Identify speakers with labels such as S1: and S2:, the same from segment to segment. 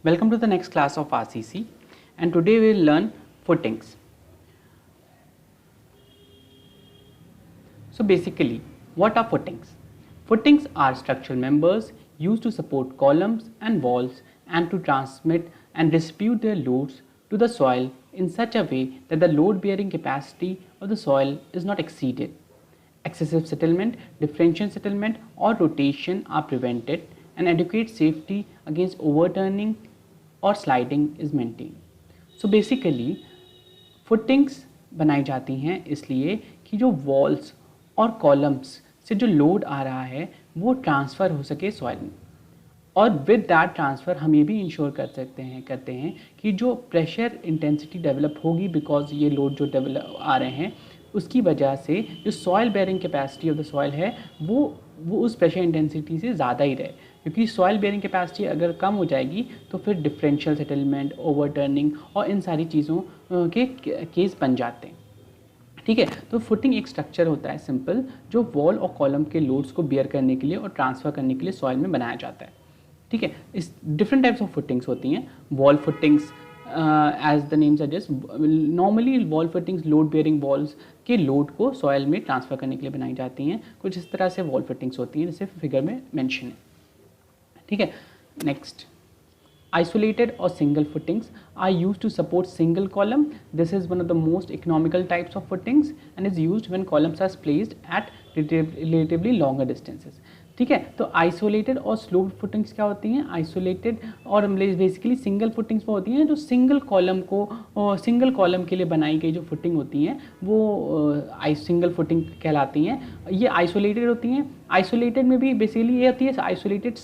S1: Welcome to the next class of RCC, and today we will learn footings. So basically, what are footings? Footings are structural members used to support columns and walls and to transmit and distribute their loads to the soil in such a way that the load bearing capacity of the soil is not exceeded. Excessive settlement, differential settlement or rotation are prevented and adequate safety against overturning और sliding is maintain. So basically footings बनाई जाती हैं इसलिए कि जो walls और columns से जो लोड आ रहा है वो ट्रांसफ़र हो सके सॉइल में, और विद दैट ट्रांसफ़र हम ये भी इंश्योर करते हैं कि जो प्रेशर इंटेंसिटी डेवलप होगी बिकॉज ये लोड जो डेवलप आ रहे हैं उसकी वजह से जो soil bearing capacity of the soil है वो उस प्रेशर इंटेंसिटी से ज़्यादा ही रहे, क्योंकि सॉइल बेयरिंग कैपेसिटी अगर कम हो जाएगी तो फिर डिफरेंशियल सेटलमेंट, ओवरटर्निंग और इन सारी चीज़ों के केस बन जाते हैं। ठीक है, तो फुटिंग एक स्ट्रक्चर होता है सिंपल जो वॉल और कॉलम के लोड्स को बियर करने के लिए और ट्रांसफ़र करने के लिए सॉइल में बनाया जाता है। ठीक है, इस डिफरेंट टाइप्स ऑफ फुटिंग्स होती हैं। Wall footings as the name suggest, normally wall footings load bearing walls के लोड को सॉइल में ट्रांसफ़र करने के लिए बनाई जाती हैं। कुछ इस तरह से वॉल फुटिंग्स होती हैं जैसे फिगर में मेंशन है। ठीक है, next, isolated or single footings are used to support single column. This is one of the most economical types of footings and is used when columns are placed at relatively longer distances. ठीक है, तो isolated और sloped footings क्या होती हैं? Isolated और basically single footings वो होती हैं जो सिंगल कॉलम के लिए बनाई गई जो फुटिंग होती हैं वो सिंगल फुटिंग कहलाती हैं। ये आइसोलेटेड होती हैं। आइसोलेटेड में भी बेसिकली ये होती है आइसोलेटेड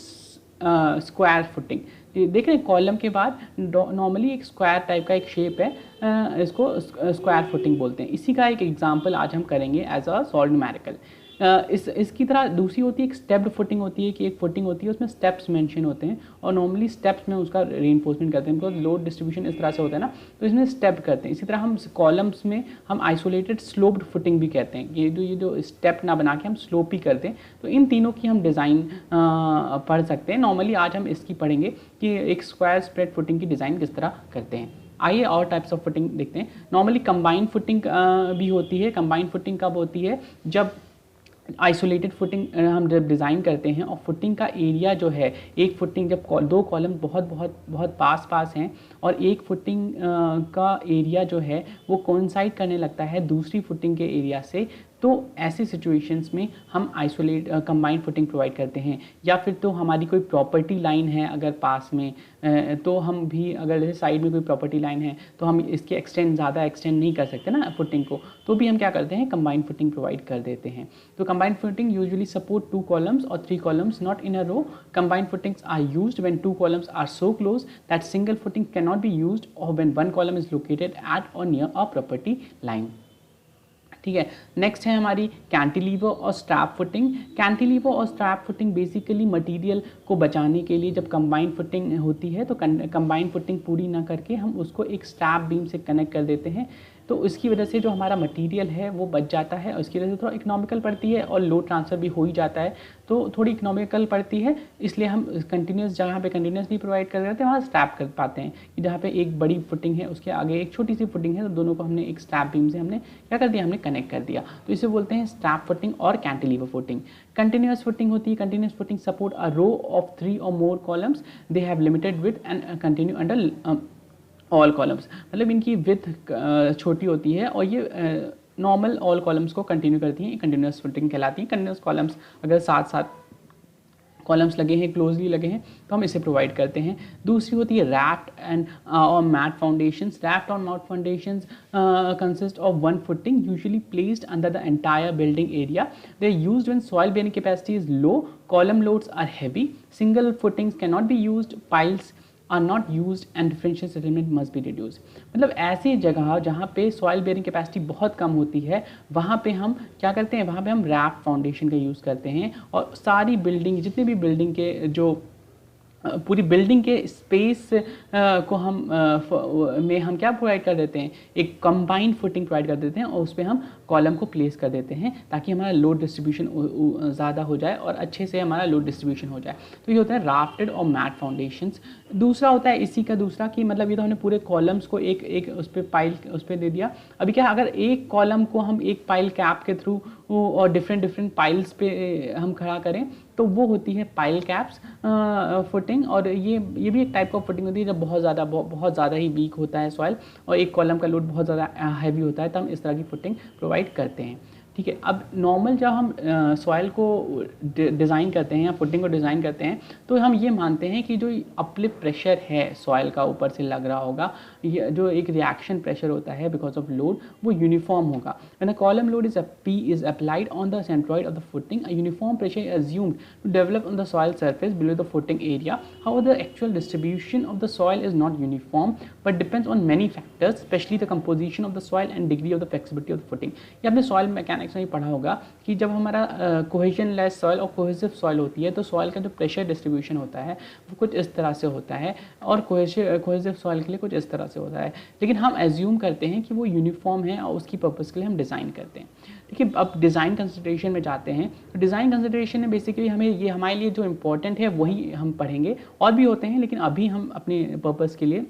S1: स्क्वायर फुटिंग। देख रहे हैं कॉलम के बाद नॉर्मली एक स्क्वायर टाइप का एक शेप है, इसको स्क्वायर फुटिंग बोलते हैं। इसी का एक एग्जांपल आज हम करेंगे एज अ सॉल्व्ड न्यूमेरिकल। इसकी तरह दूसरी होती है एक स्टेप्ड फुटिंग होती है कि एक फुटिंग होती है उसमें स्टेप्स मेंशन होते हैं और नॉर्मली स्टेप्स में उसका रीइंफोर्समेंट करते हैं बिकॉज लोड डिस्ट्रीब्यूशन इस तरह से होता है ना, तो इसमें स्टेप करते हैं। इसी तरह हम कॉलम्स में हम आइसोलेटेड स्लोप्ड फुटिंग भी कहते हैं, ये जो स्टेप ना बना के हम स्लोप ही करते हैं। तो इन तीनों की हम डिज़ाइन पढ़ सकते हैं। नॉर्मली आज हम इसकी पढ़ेंगे कि एक स्क्वायर स्प्रेड फुटिंग की डिज़ाइन किस तरह करते हैं। आइए और टाइप्स ऑफ फुटिंग देखते हैं। नॉर्मली कंबाइंड फुटिंग भी होती है। कंबाइंड फुटिंग कब होती है? जब आइसोलेटेड फुटिंग हम जब डिज़ाइन करते हैं और फुटिंग का एरिया जो है, एक फुटिंग जब दो कॉलम बहुत पास हैं और एक फुटिंग का एरिया जो है वो कोइंसाइड करने लगता है दूसरी फुटिंग के एरिया से, तो ऐसी सिचुएशंस में हम कंबाइंड फुटिंग प्रोवाइड करते हैं। या फिर तो हमारी कोई प्रॉपर्टी लाइन है अगर पास में, तो हम भी अगर जैसे साइड में कोई प्रॉपर्टी लाइन है तो हम इसके ज़्यादा एक्सटेंड नहीं कर सकते ना फुटिंग को, तो भी हम क्या करते हैं कंबाइंड फुटिंग प्रोवाइड कर देते हैं। तो combined footing usually support 2 columns or 3 columns not in a row. Combined footings are used when 2 columns are so close that single footing cannot be used or when one column is located at or near a property line. ठीक है, next है हमारी cantilever और strap footing. Cantilever और strap footing basically material को बचाने के लिए जब कंबाइंड फुटिंग होती है तो कंबाइंड फुटिंग पूरी ना करके हम उसको एक स्ट्रैप बीम से कनेक्ट कर देते हैं, तो इसकी वजह से जो हमारा मटेरियल है वो बच जाता है और इसकी वजह से थोड़ा इकोनॉमिकल पड़ती है और लोड ट्रांसफ़र भी हो ही जाता है, तो थोड़ी इकोनॉमिकल पड़ती है। इसलिए हम कंटिन्यूस जहाँ पे कंटिन्यूस नहीं प्रोवाइड कर देते वहाँ स्ट्रैप कर पाते हैं कि जहाँ पे एक बड़ी फुटिंग है उसके आगे एक छोटी सी फुटिंग है तो दोनों को हमने एक स्ट्रैप बीम से हमने क्या कर दिया, हमने कनेक्ट कर दिया। तो इसे बोलते हैं स्ट्रैप फुटिंग और कैंटिलीवर फुटिंग। कंटिन्यूस फुटिंग होती है। Continuous footing support a row of 3 or more columns. They have limited width and continue under all columns, मतलब इनकी विथ छोटी होती है और ये नॉर्मल ऑल कॉलम्स को कंटिन्यू करती हैं, कंटिन्यूस फुटिंग कहलाती हैं। कंटिन्यूस कॉलम्स अगर साथ कॉलम्स लगे हैं, क्लोजली लगे हैं, तो हम इसे प्रोवाइड करते हैं। दूसरी होती है रैफ्ट एंड और मैट फाउंडेशंस। रैफ्ट और mat foundations consist of 1 footing usually placed under the entire building area. They are used when soil bearing capacity is low, column loads are heavy, single footings cannot be used, piles are not used and differential settlement must be reduced. मतलब ऐसी जगह जहाँ पे soil bearing capacity बहुत कम होती है वहाँ पे हम क्या करते हैं, वहाँ पे हम रैफ्ट फाउंडेशन का यूज़ करते हैं और सारी बिल्डिंग जितने भी बिल्डिंग के जो पूरी बिल्डिंग के स्पेस को हम क्या प्रोवाइड कर देते हैं, एक कंबाइंड फुटिंग प्रोवाइड कर देते हैं और उस पर हम कॉलम को प्लेस कर देते हैं ताकि हमारा लोड डिस्ट्रीब्यूशन ज़्यादा हो जाए और अच्छे से हमारा लोड डिस्ट्रीब्यूशन हो जाए। तो ये होता है राफ्टेड और मैट फाउंडेशंस। दूसरा होता है इसी का दूसरा कि मतलब ये तो हमने पूरे कॉलम्स को एक एक उस पर पाइल उस पर दे दिया। अभी क्या अगर एक कॉलम को हम एक पाइल कैप के थ्रू और डिफरेंट पाइल्स पे हम खड़ा करें तो वो होती है पाइल कैप्स फुटिंग। और ये भी एक टाइप ऑफ फुटिंग होती है जब बहुत ज़्यादा ही वीक होता है सॉइल और एक कॉलम का लोड बहुत ज़्यादा हैवी होता है, तो हम इस तरह की फुटिंग प्रोवाइड करते हैं। ठीक है, अब नॉर्मल जब हम सॉइल को डिज़ाइन करते हैं या फुटिंग को डिज़ाइन करते हैं तो हम ये मानते हैं कि जो अपलिफ्ट प्रेशर है सॉइल का ऊपर से लग रहा होगा, ये जो एक रिएक्शन प्रेशर होता है बिकॉज ऑफ लोड, वो यूनिफॉर्म होगा। When the column load is applied on the centroid of the footing, a uniform pressure is assumed to develop on the soil surface below the footing area. However, the actual distribution of the soil is not uniform but depends on many factors, especially the composition of the soil and degree of the flexibility of the footing. ये आपने soil mechanics में पढ़ा होगा कि जब हमारा cohesionless soil और cohesive soil होती है तो soil का जो pressure distribution होता है वो कुछ इस तरह से होता है और cohesive soil के लिए कुछ इस तरह से होता है, लेकिन हम assume करते हैं कि वो यूनिफॉर्म है और उसकी पर्पज़ के लिए हम डिज़ाइन करते हैं। देखिए, अब डिज़ाइन कंसिडरेशन में जाते हैं तो डिज़ाइन कंसिडरेशन में बेसिकली हमें ये हमारे लिए जो इम्पोर्टेंट है वही हम पढ़ेंगे, और भी होते हैं लेकिन अभी हम अपने पर्पज़ के लिए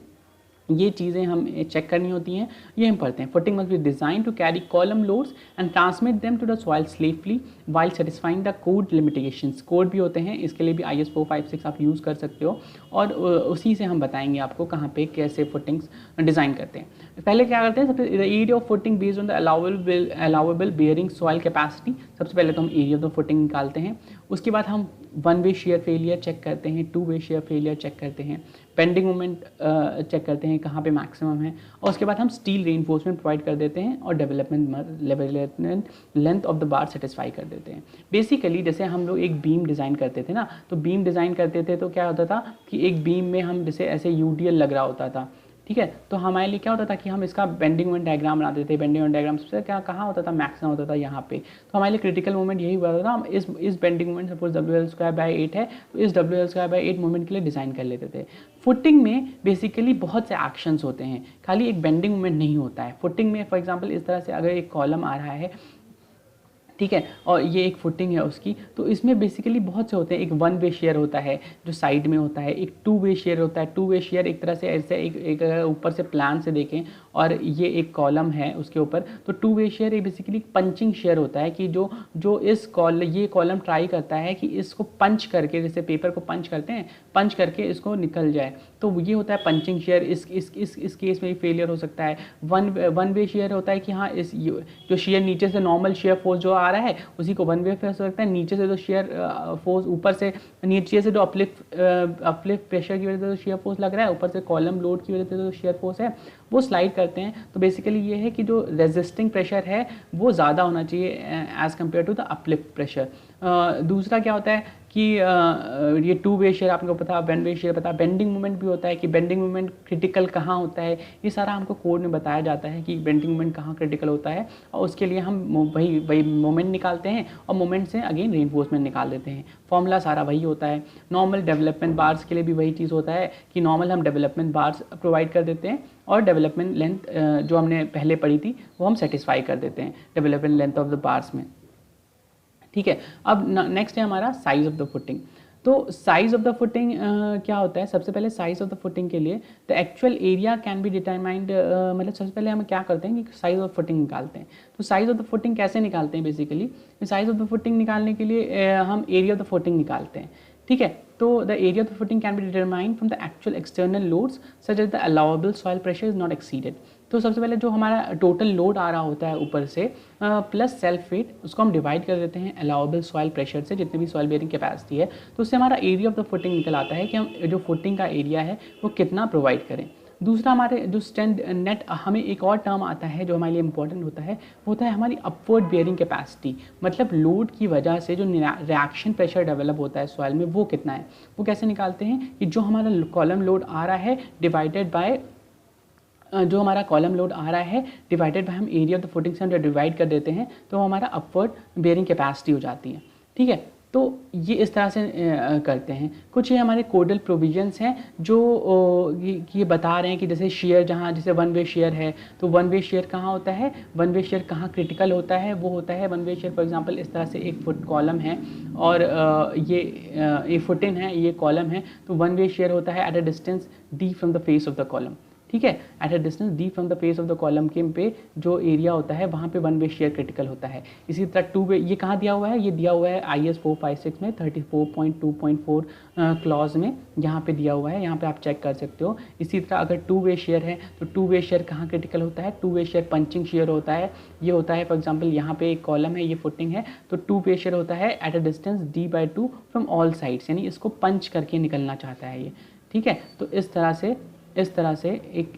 S1: ये चीज़ें हम चेक करनी होती हैं, ये हम पढ़ते हैं। Footing must be design to carry column loads and transmit them to the soil safely while satisfying the code limitations. Code भी होते हैं, इसके लिए भी IS 456 आप यूज़ कर सकते हो और उसी से हम बताएंगे आपको कहाँ पे कैसे फुटिंग्स डिज़ाइन करते हैं। पहले क्या करते हैं, सबसे area of footing based on the allowable bearing soil capacity. सबसे पहले तो हम एरिया ऑफ द फुटिंग निकालते हैं, उसके बाद हम one way shear failure check करते हैं, two way shear failure check करते हैं, बेंडिंग मोमेंट चेक करते हैं कहाँ पे मैक्सिमम है, और उसके बाद हम स्टील रेनफोर्समेंट प्रोवाइड कर देते हैं और development length of the bar satisfy कर देते हैं। बेसिकली जैसे हम लोग एक बीम डिज़ाइन करते थे ना, तो बीम डिज़ाइन करते थे तो क्या होता था कि एक बीम में हम जैसे ऐसे UDL लग रहा होता था, ठीक है, तो हमारे लिए क्या होता था कि हम इसका बेंडिंग मोमेंट डायग्राम बनाते थे। बेंडिंग मोमेंट डायग्राम सबसे क्या कहाँ होता था, मैक्सिमम होता था यहाँ पे, तो हमारे लिए क्रिटिकल मोमेंट यही हुआ था। हम इस बेंडिंग मोमेंट सपोज WL²/8 है तो इस WL²/8 मोमेंट के लिए डिज़ाइन कर लेते थे। फुटिंग में बेसिकली बहुत से एक्शंस होते हैं, खाली एक बेंडिंग मोमेंट नहीं होता है। फुटिंग में फॉर एग्जाम्पल इस तरह से अगर एक कॉलम आ रहा है, ठीक है, और ये एक फुटिंग है उसकी, तो इसमें बेसिकली बहुत से होते हैं। एक वन वे शेयर होता है जो साइड में होता है, एक टू वे शेयर होता है। टू वे शेयर एक तरह से ऐसे एक ऊपर से प्लान से देखें और ये एक कॉलम है उसके ऊपर, तो टू वे शेयर एक बेसिकली पंचिंग शेयर होता है कि जो ये कॉलम ट्राई करता है कि इसको पंच करके, जैसे पेपर को पंच करते हैं, पंच करके इसको निकल जाए, तो ये होता है पंचिंग शेयर। इस केस में फेलियर हो सकता है। वन वे शेयर होता है कि हाँ जो शेयर नीचे से नॉर्मल शेयर फोर्स जो आ रहा है उसी को वन वे हो सकता है, नीचे से जो शेयर फोर्स ऊपर से नीचे से जो अपलिफ्ट प्रेशर की वजह से जो शेयर फोर्स लग रहा है, ऊपर से कॉलम लोड की वजह से जो शेयर फोर्स है वो स्लाइड करते हैं। तो बेसिकली ये है कि जो रेजिस्टिंग प्रेशर है वो ज़्यादा होना चाहिए as compare to the uplift pressure. दूसरा क्या होता है कि ये टू वे शेयर आपको पता, वन वे शेयर पता, बेंडिंग मोमेंट भी होता है कि बेंडिंग मोमेंट क्रिटिकल कहाँ होता है, ये सारा हमको कोड में बताया जाता है कि बेंडिंग मोमेंट कहाँ क्रिटिकल होता है, और उसके लिए हम वही मोमेंट निकालते हैं और मोमेंट से अगेन रेनफोर्समेंट निकाल देते हैं। फॉर्मूला सारा वही होता है। नॉर्मल डेवलपमेंट बार्स के लिए भी वही चीज़ होता है कि नॉर्मल हम डेवलपमेंट बार्स प्रोवाइड कर देते हैं और डेवलपमेंट लेंथ जो हमने पहले पढ़ी थी वो हम सेटिस्फाई कर देते हैं development length of the bars में, ठीक है। अब नेक्स्ट है हमारा साइज ऑफ द फुटिंग। तो साइज ऑफ द फुटिंग क्या होता है, सबसे पहले साइज ऑफ द फुटिंग के लिए the actual area can be determined, मतलब सबसे पहले हम क्या करते हैं कि साइज ऑफ फुटिंग निकालते हैं। तो साइज ऑफ द फुटिंग कैसे निकालते हैं, basically size of the footing निकालने के लिए हम एरिया ऑफ द फुटिंग निकालते हैं, ठीक है। तो the area of the footing can be determined from the actual external loads such as the allowable soil pressure is not exceeded. तो सबसे पहले जो हमारा टोटल लोड आ रहा होता है ऊपर से प्लस सेल्फ वेट, उसको हम डिवाइड कर देते हैं अलाउएबल सॉइल प्रेशर से, जितनी भी सॉइल बेयरिंग कैपेसिटी है, तो उससे हमारा एरिया ऑफ द फुटिंग निकल आता है कि हम जो फुटिंग का एरिया है वो कितना प्रोवाइड करें। दूसरा हमारे जो स्टैंड नेट, हमें एक और टर्म आता है जो हमारे लिए इंपॉर्टेंट होता है, वो होता है हमारी अपवर्ड बेयरिंग कैपेसिटी। मतलब लोड की वजह से जो रिएक्शन प्रेशर डेवलप होता है सॉइल में वो कितना है। वो कैसे निकालते हैं कि जो हमारा कॉलम लोड आ रहा है डिवाइडेड बाय जो हमारा कॉलम लोड आ रहा है डिवाइडेड बाय हम एरिया ऑफ द फुटिंग से हम डिवाइड कर देते हैं, तो हमारा अपवर्ड बेयरिंग कैपेसिटी हो जाती है, ठीक है। तो ये इस तरह से करते हैं। कुछ ये हमारे कोडल प्रोविजंस हैं जो ये बता रहे हैं कि जैसे शेयर, जहाँ जैसे वन वे शेयर है तो वन वे शेयर कहाँ होता है, वन वे शेयर कहाँ क्रिटिकल होता है, वो होता है one way share for example इस तरह से एक फुट कॉलम है और ये फुटिंग है, ये कॉलम है, तो वन वे शेयर होता है eight a distance d from the face of the column. ठीक है, eight a distance d from the face of the column के पे जो एरिया होता है वहाँ पे वन वे शेयर क्रिटिकल होता है। इसी तरह टू वे, ये कहाँ दिया हुआ है, ये दिया हुआ है IS 456 में 34.2.4 क्लॉज में, यहाँ पे दिया हुआ है, यहाँ पे आप चेक कर सकते हो। इसी तरह अगर टू वे शेयर है तो टू वे शेयर कहाँ क्रिटिकल होता है, to way share punching share होता है। ये होता है फॉर एग्जाम्पल यहाँ पे एक कॉलम है, ये फुटिंग है, तो टू वे शेयर होता है eight a distance d/2 from all sides, यानी इसको पंच करके निकलना चाहता है ये। ठीक है, तो इस तरह से एक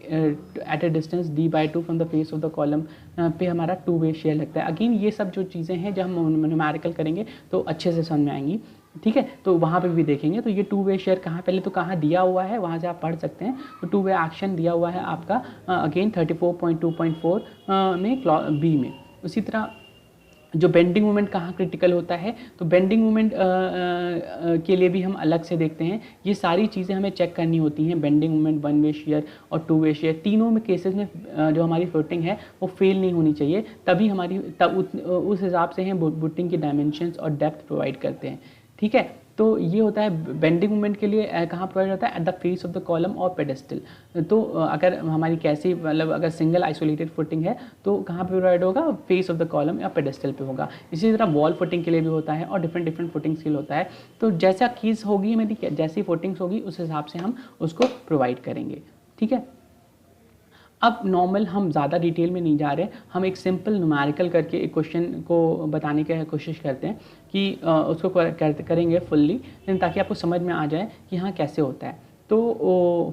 S1: eight a distance d/2 from the face of the column पे हमारा टू वे शेयर लगता है। अगेन ये सब जो चीज़ें हैं जब हम न्यूमेरिकल करेंगे तो अच्छे से समझ में आएंगी। ठीक है, तो वहाँ पे भी देखेंगे। तो ये टू वे शेयर कहाँ, पहले तो कहाँ दिया हुआ है वहाँ से आप पढ़ सकते हैं। तो टू वे एक्शन दिया हुआ है आपका अगेन 34.2.4 में बी में। उसी तरह जो बेंडिंग मोमेंट कहाँ क्रिटिकल होता है, तो बेंडिंग मोमेंट के लिए भी हम अलग से देखते हैं। ये सारी चीज़ें हमें चेक करनी होती हैं, bending moment, one way share और टू वे शेयर, तीनों में केसेस में जो हमारी फुटिंग है वो फेल नहीं होनी चाहिए, तभी हमारी उस हिसाब से हम फुटिंग की डायमेंशंस और डेप्थ प्रोवाइड करते हैं। ठीक है, तो ये होता है बेंडिंग मोमेंट के लिए कहाँ प्रोवाइड होता है, eight the face of the column और पेडेस्टल। तो अगर हमारी कैसी, मतलब अगर सिंगल आइसोलेटेड फुटिंग है तो कहाँ पे प्रोवाइड होगा, फेस ऑफ द कॉलम या पेडेस्टल पे होगा। इसी तरह वॉल फुटिंग के लिए भी होता है और डिफरेंट डिफरेंट फुटिंग्स के लिए होता है। तो जैसा केस होगी मेरी, जैसी फुटिंग्स होगी उस हिसाब से हम उसको प्रोवाइड करेंगे। ठीक है, अब नॉर्मल हम ज़्यादा डिटेल में नहीं जा रहे, हम एक सिंपल न्यूमेरिकल करके एक क्वेश्चन को बताने की कोशिश करते हैं कि उसको करेंगे फुल्ली, ताकि आपको समझ में आ जाए कि हाँ कैसे होता है। तो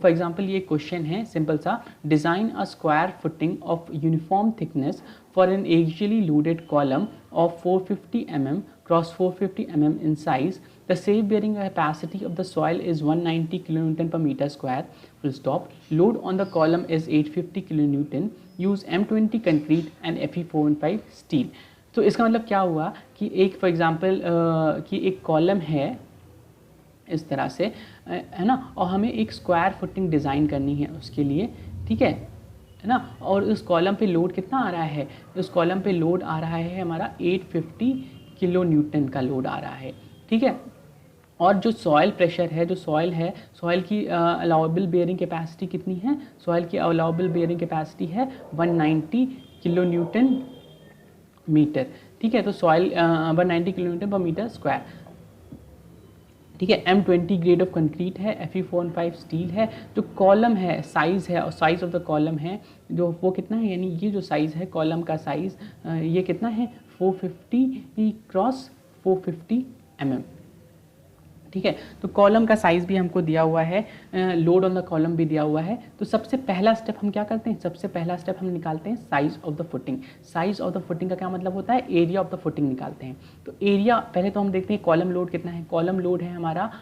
S1: फॉर एग्जांपल ये क्वेश्चन है सिंपल सा, design a square footing of uniform thickness for an axially loaded column of 450 mm cross 450 mm in size. The safe bearing capacity of the soil is 190 kN per meter square. Full stop. Load on the column is 850 kN. Use M20 concrete and Fe415 steel. तो इसका मतलब क्या हुआ कि एक for example कि एक column है इस तरह से, है ना, और हमें एक स्क्वायर फुटिंग डिज़ाइन करनी है उसके लिए। ठीक है ना, और उस कॉलम पे लोड कितना आ रहा है, उस कॉलम पे लोड आ रहा है हमारा 850 किलो न्यूटन का लोड आ रहा है। ठीक है, और जो सॉइल प्रेशर है, जो सॉइल है, सॉइल की अलाउेबल बेयरिंग कैपेसिटी कितनी है, सॉइल की अलाउेबल बेयरिंग कैपेसिटी है 190 किलो न्यूटन मीटर। ठीक है, तो सॉइल 190 किलो न्यूटन पर मीटर स्क्वायर। ठीक है, M20 ग्रेड ऑफ कंक्रीट है, Fe415 स्टील है। जो कॉलम है, साइज़ है, और साइज़ ऑफ द कॉलम है जो वो कितना है, यानी ये जो साइज़ है कॉलम का साइज़ ये कितना है 450 क्रॉस 450 mm। ठीक है, तो कॉलम का साइज़ भी हमको दिया हुआ है, लोड ऑन द कॉलम भी दिया हुआ है। तो सबसे पहला स्टेप हम क्या करते हैं, सबसे पहला स्टेप हम निकालते हैं size of the footing. Size of the footing का क्या मतलब होता है, एरिया ऑफ द फुटिंग निकालते हैं। तो एरिया पहले तो हम देखते हैं कॉलम लोड कितना है, कॉलम लोड है हमारा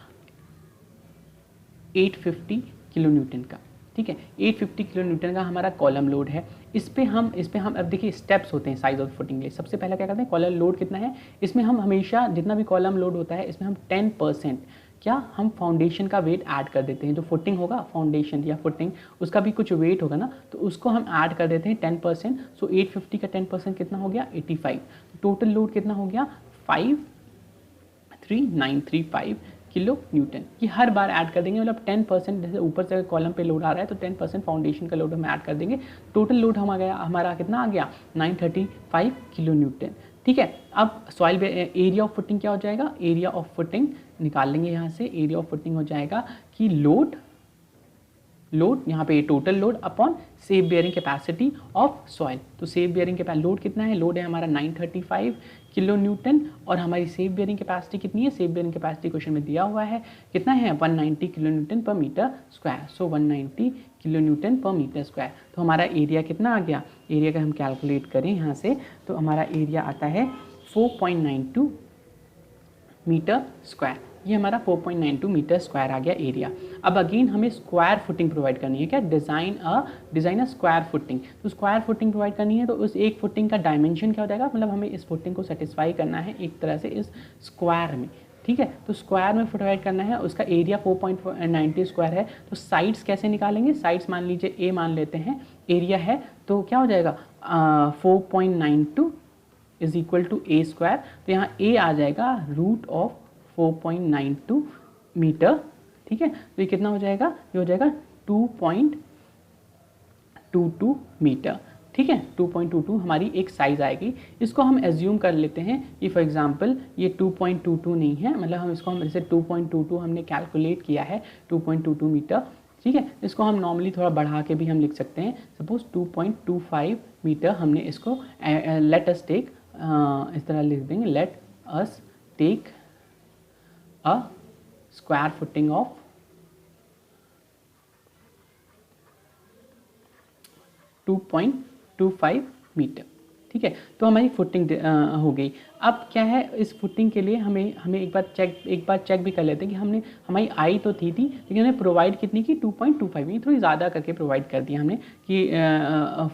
S1: 850 किलो न्यूटन का। ठीक है, 850 किलो न्यूटन का हमारा कॉलम लोड है। इस पे हम अब देखिए स्टेप्स होते हैं साइज ऑफ फुटिंग के लिए। सबसे पहला क्या करते हैं, कॉलम लोड कितना है, इसमें हम हमेशा जितना भी कॉलम लोड होता है इसमें हम 10% क्या हम फाउंडेशन का वेट ऐड कर देते हैं। जो फुटिंग होगा, फाउंडेशन या फुटिंग, उसका भी कुछ वेट होगा ना, तो उसको हम ऐड कर देते हैं 10%। सो 850 का 10% कितना हो गया 85। टोटल लोड कितना हो गया 53935 किलो न्यूटन। ये हर बार ऐड कर देंगे, मतलब 10%, जैसे ऊपर से कॉलम पे लोड आ रहा है तो 10% फाउंडेशन का लोड हम ऐड कर देंगे। टोटल लोड हमारा कितना आ गया 935 किलो न्यूटन। ठीक है, अब सॉइल एरिया ऑफ फुटिंग क्या हो जाएगा, एरिया ऑफ फुटिंग निकाल लेंगे यहाँ से। एरिया ऑफ फुटिंग हो जाएगा कि लोड यहाँ पे total load upon safe bearing capacity of soil. तो सेफ बेयरिंग कैपेसिटी लोड कितना है, लोड है हमारा 935 किलो न्यूटन, और हमारी सेफ बेयरिंग कैपेसिटी कितनी है, सेफ बेयरिंग कैपेसिटी क्वेश्चन में दिया हुआ है कितना है 190 किलो न्यूटन पर मीटर स्क्वायर। सो 190 किलो न्यूटन पर मीटर स्क्वायर। तो हमारा एरिया कितना आ गया, एरिया का हम कैलकुलेट करें यहाँ से, तो हमारा एरिया आता है 4.92 मीटर स्क्वायर। ये हमारा 4.92 मीटर स्क्वायर आ गया एरिया। अब अगेन हमें स्क्वायर फुटिंग प्रोवाइड करनी है, क्या, डिज़ाइन अ स्क्वायर फुटिंग। तो स्क्वायर फुटिंग प्रोवाइड करनी है, तो उस एक फुटिंग का डायमेंशन क्या हो जाएगा, मतलब हमें इस फुटिंग को सेटिस्फाई करना है एक तरह से इस स्क्वायर में। ठीक है। तो स्क्वायर में प्रोवाइड करना है, उसका एरिया 4.90 स्क्वायर है। तो साइड्स कैसे निकालेंगे, साइड्स मान लीजिए ए मान लेते हैं, एरिया है, तो क्या हो जाएगा 4.92 is equal to A square. तो यहाँ ए आ जाएगा रूट ऑफ 4.92 मीटर, ठीक है। तो ये कितना हो जाएगा, ये हो जाएगा 2.22 मीटर, ठीक है। 2.22 हमारी एक साइज़ आएगी। इसको हम एज्यूम कर लेते हैं कि फॉर एग्जांपल ये 2.22 नहीं है, मतलब हम जैसे 2.22 हमने कैलकुलेट किया है 2.22 मीटर, ठीक है। इसको हम नॉर्मली थोड़ा बढ़ा के भी हम लिख सकते हैं, सपोज 2.25 मीटर हमने इसको लेट अस टेक, इस तरह लिख देंगे, let us take a square footing of 2.25 metre, ठीक है। तो हमारी फुटिंग हो गई। अब क्या है, इस फुटिंग के लिए हमें एक बार चेक भी कर लेते हैं कि हमारी आई तो थी लेकिन हमने प्रोवाइड कितनी की 2.25, ये थोड़ी ज़्यादा करके प्रोवाइड कर दिया हमने कि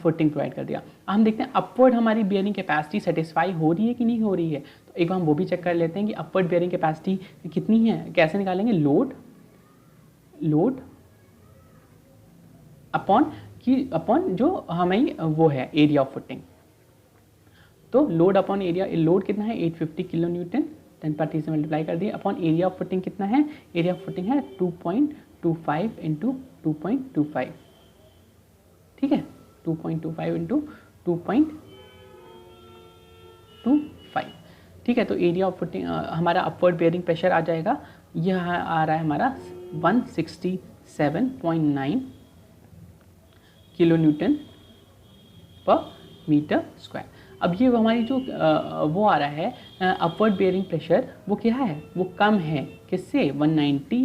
S1: फुटिंग प्रोवाइड कर दिया। हम देखते हैं अपवर्ड हमारी बियरिंग कैपेसिटी सेटिस्फाई हो रही है कि नहीं हो रही है। तो एक बार हम वो भी चेक कर लेते हैं कि अपवर्ड बियरिंग कैपेसिटी कितनी है। कैसे निकालेंगे, लोड अपॉन जो हमारी वो है एरिया ऑफ फुटिंग। तो लोड अपॉन एरिया, लोड कितना है 850 किलो न्यूटन, 10/3 से मल्टीप्लाई कर दिए, अपॉन एरिया ऑफ फुटिंग कितना है, एरिया ऑफ फुटिंग है 2.25 इंटू 2.25, ठीक है। 2.25 इंटू 2.25, ठीक है। तो एरिया ऑफ फुटिंग हमारा अपवर्ड बेयरिंग प्रेशर आ जाएगा, यह आ रहा है हमारा 167.9 किलो न्यूटन पर मीटर स्क्वायर। अब ये हमारी जो वो आ रहा है अपवर्ड बेयरिंग प्रेशर, वो क्या है, वो कम है किससे, 190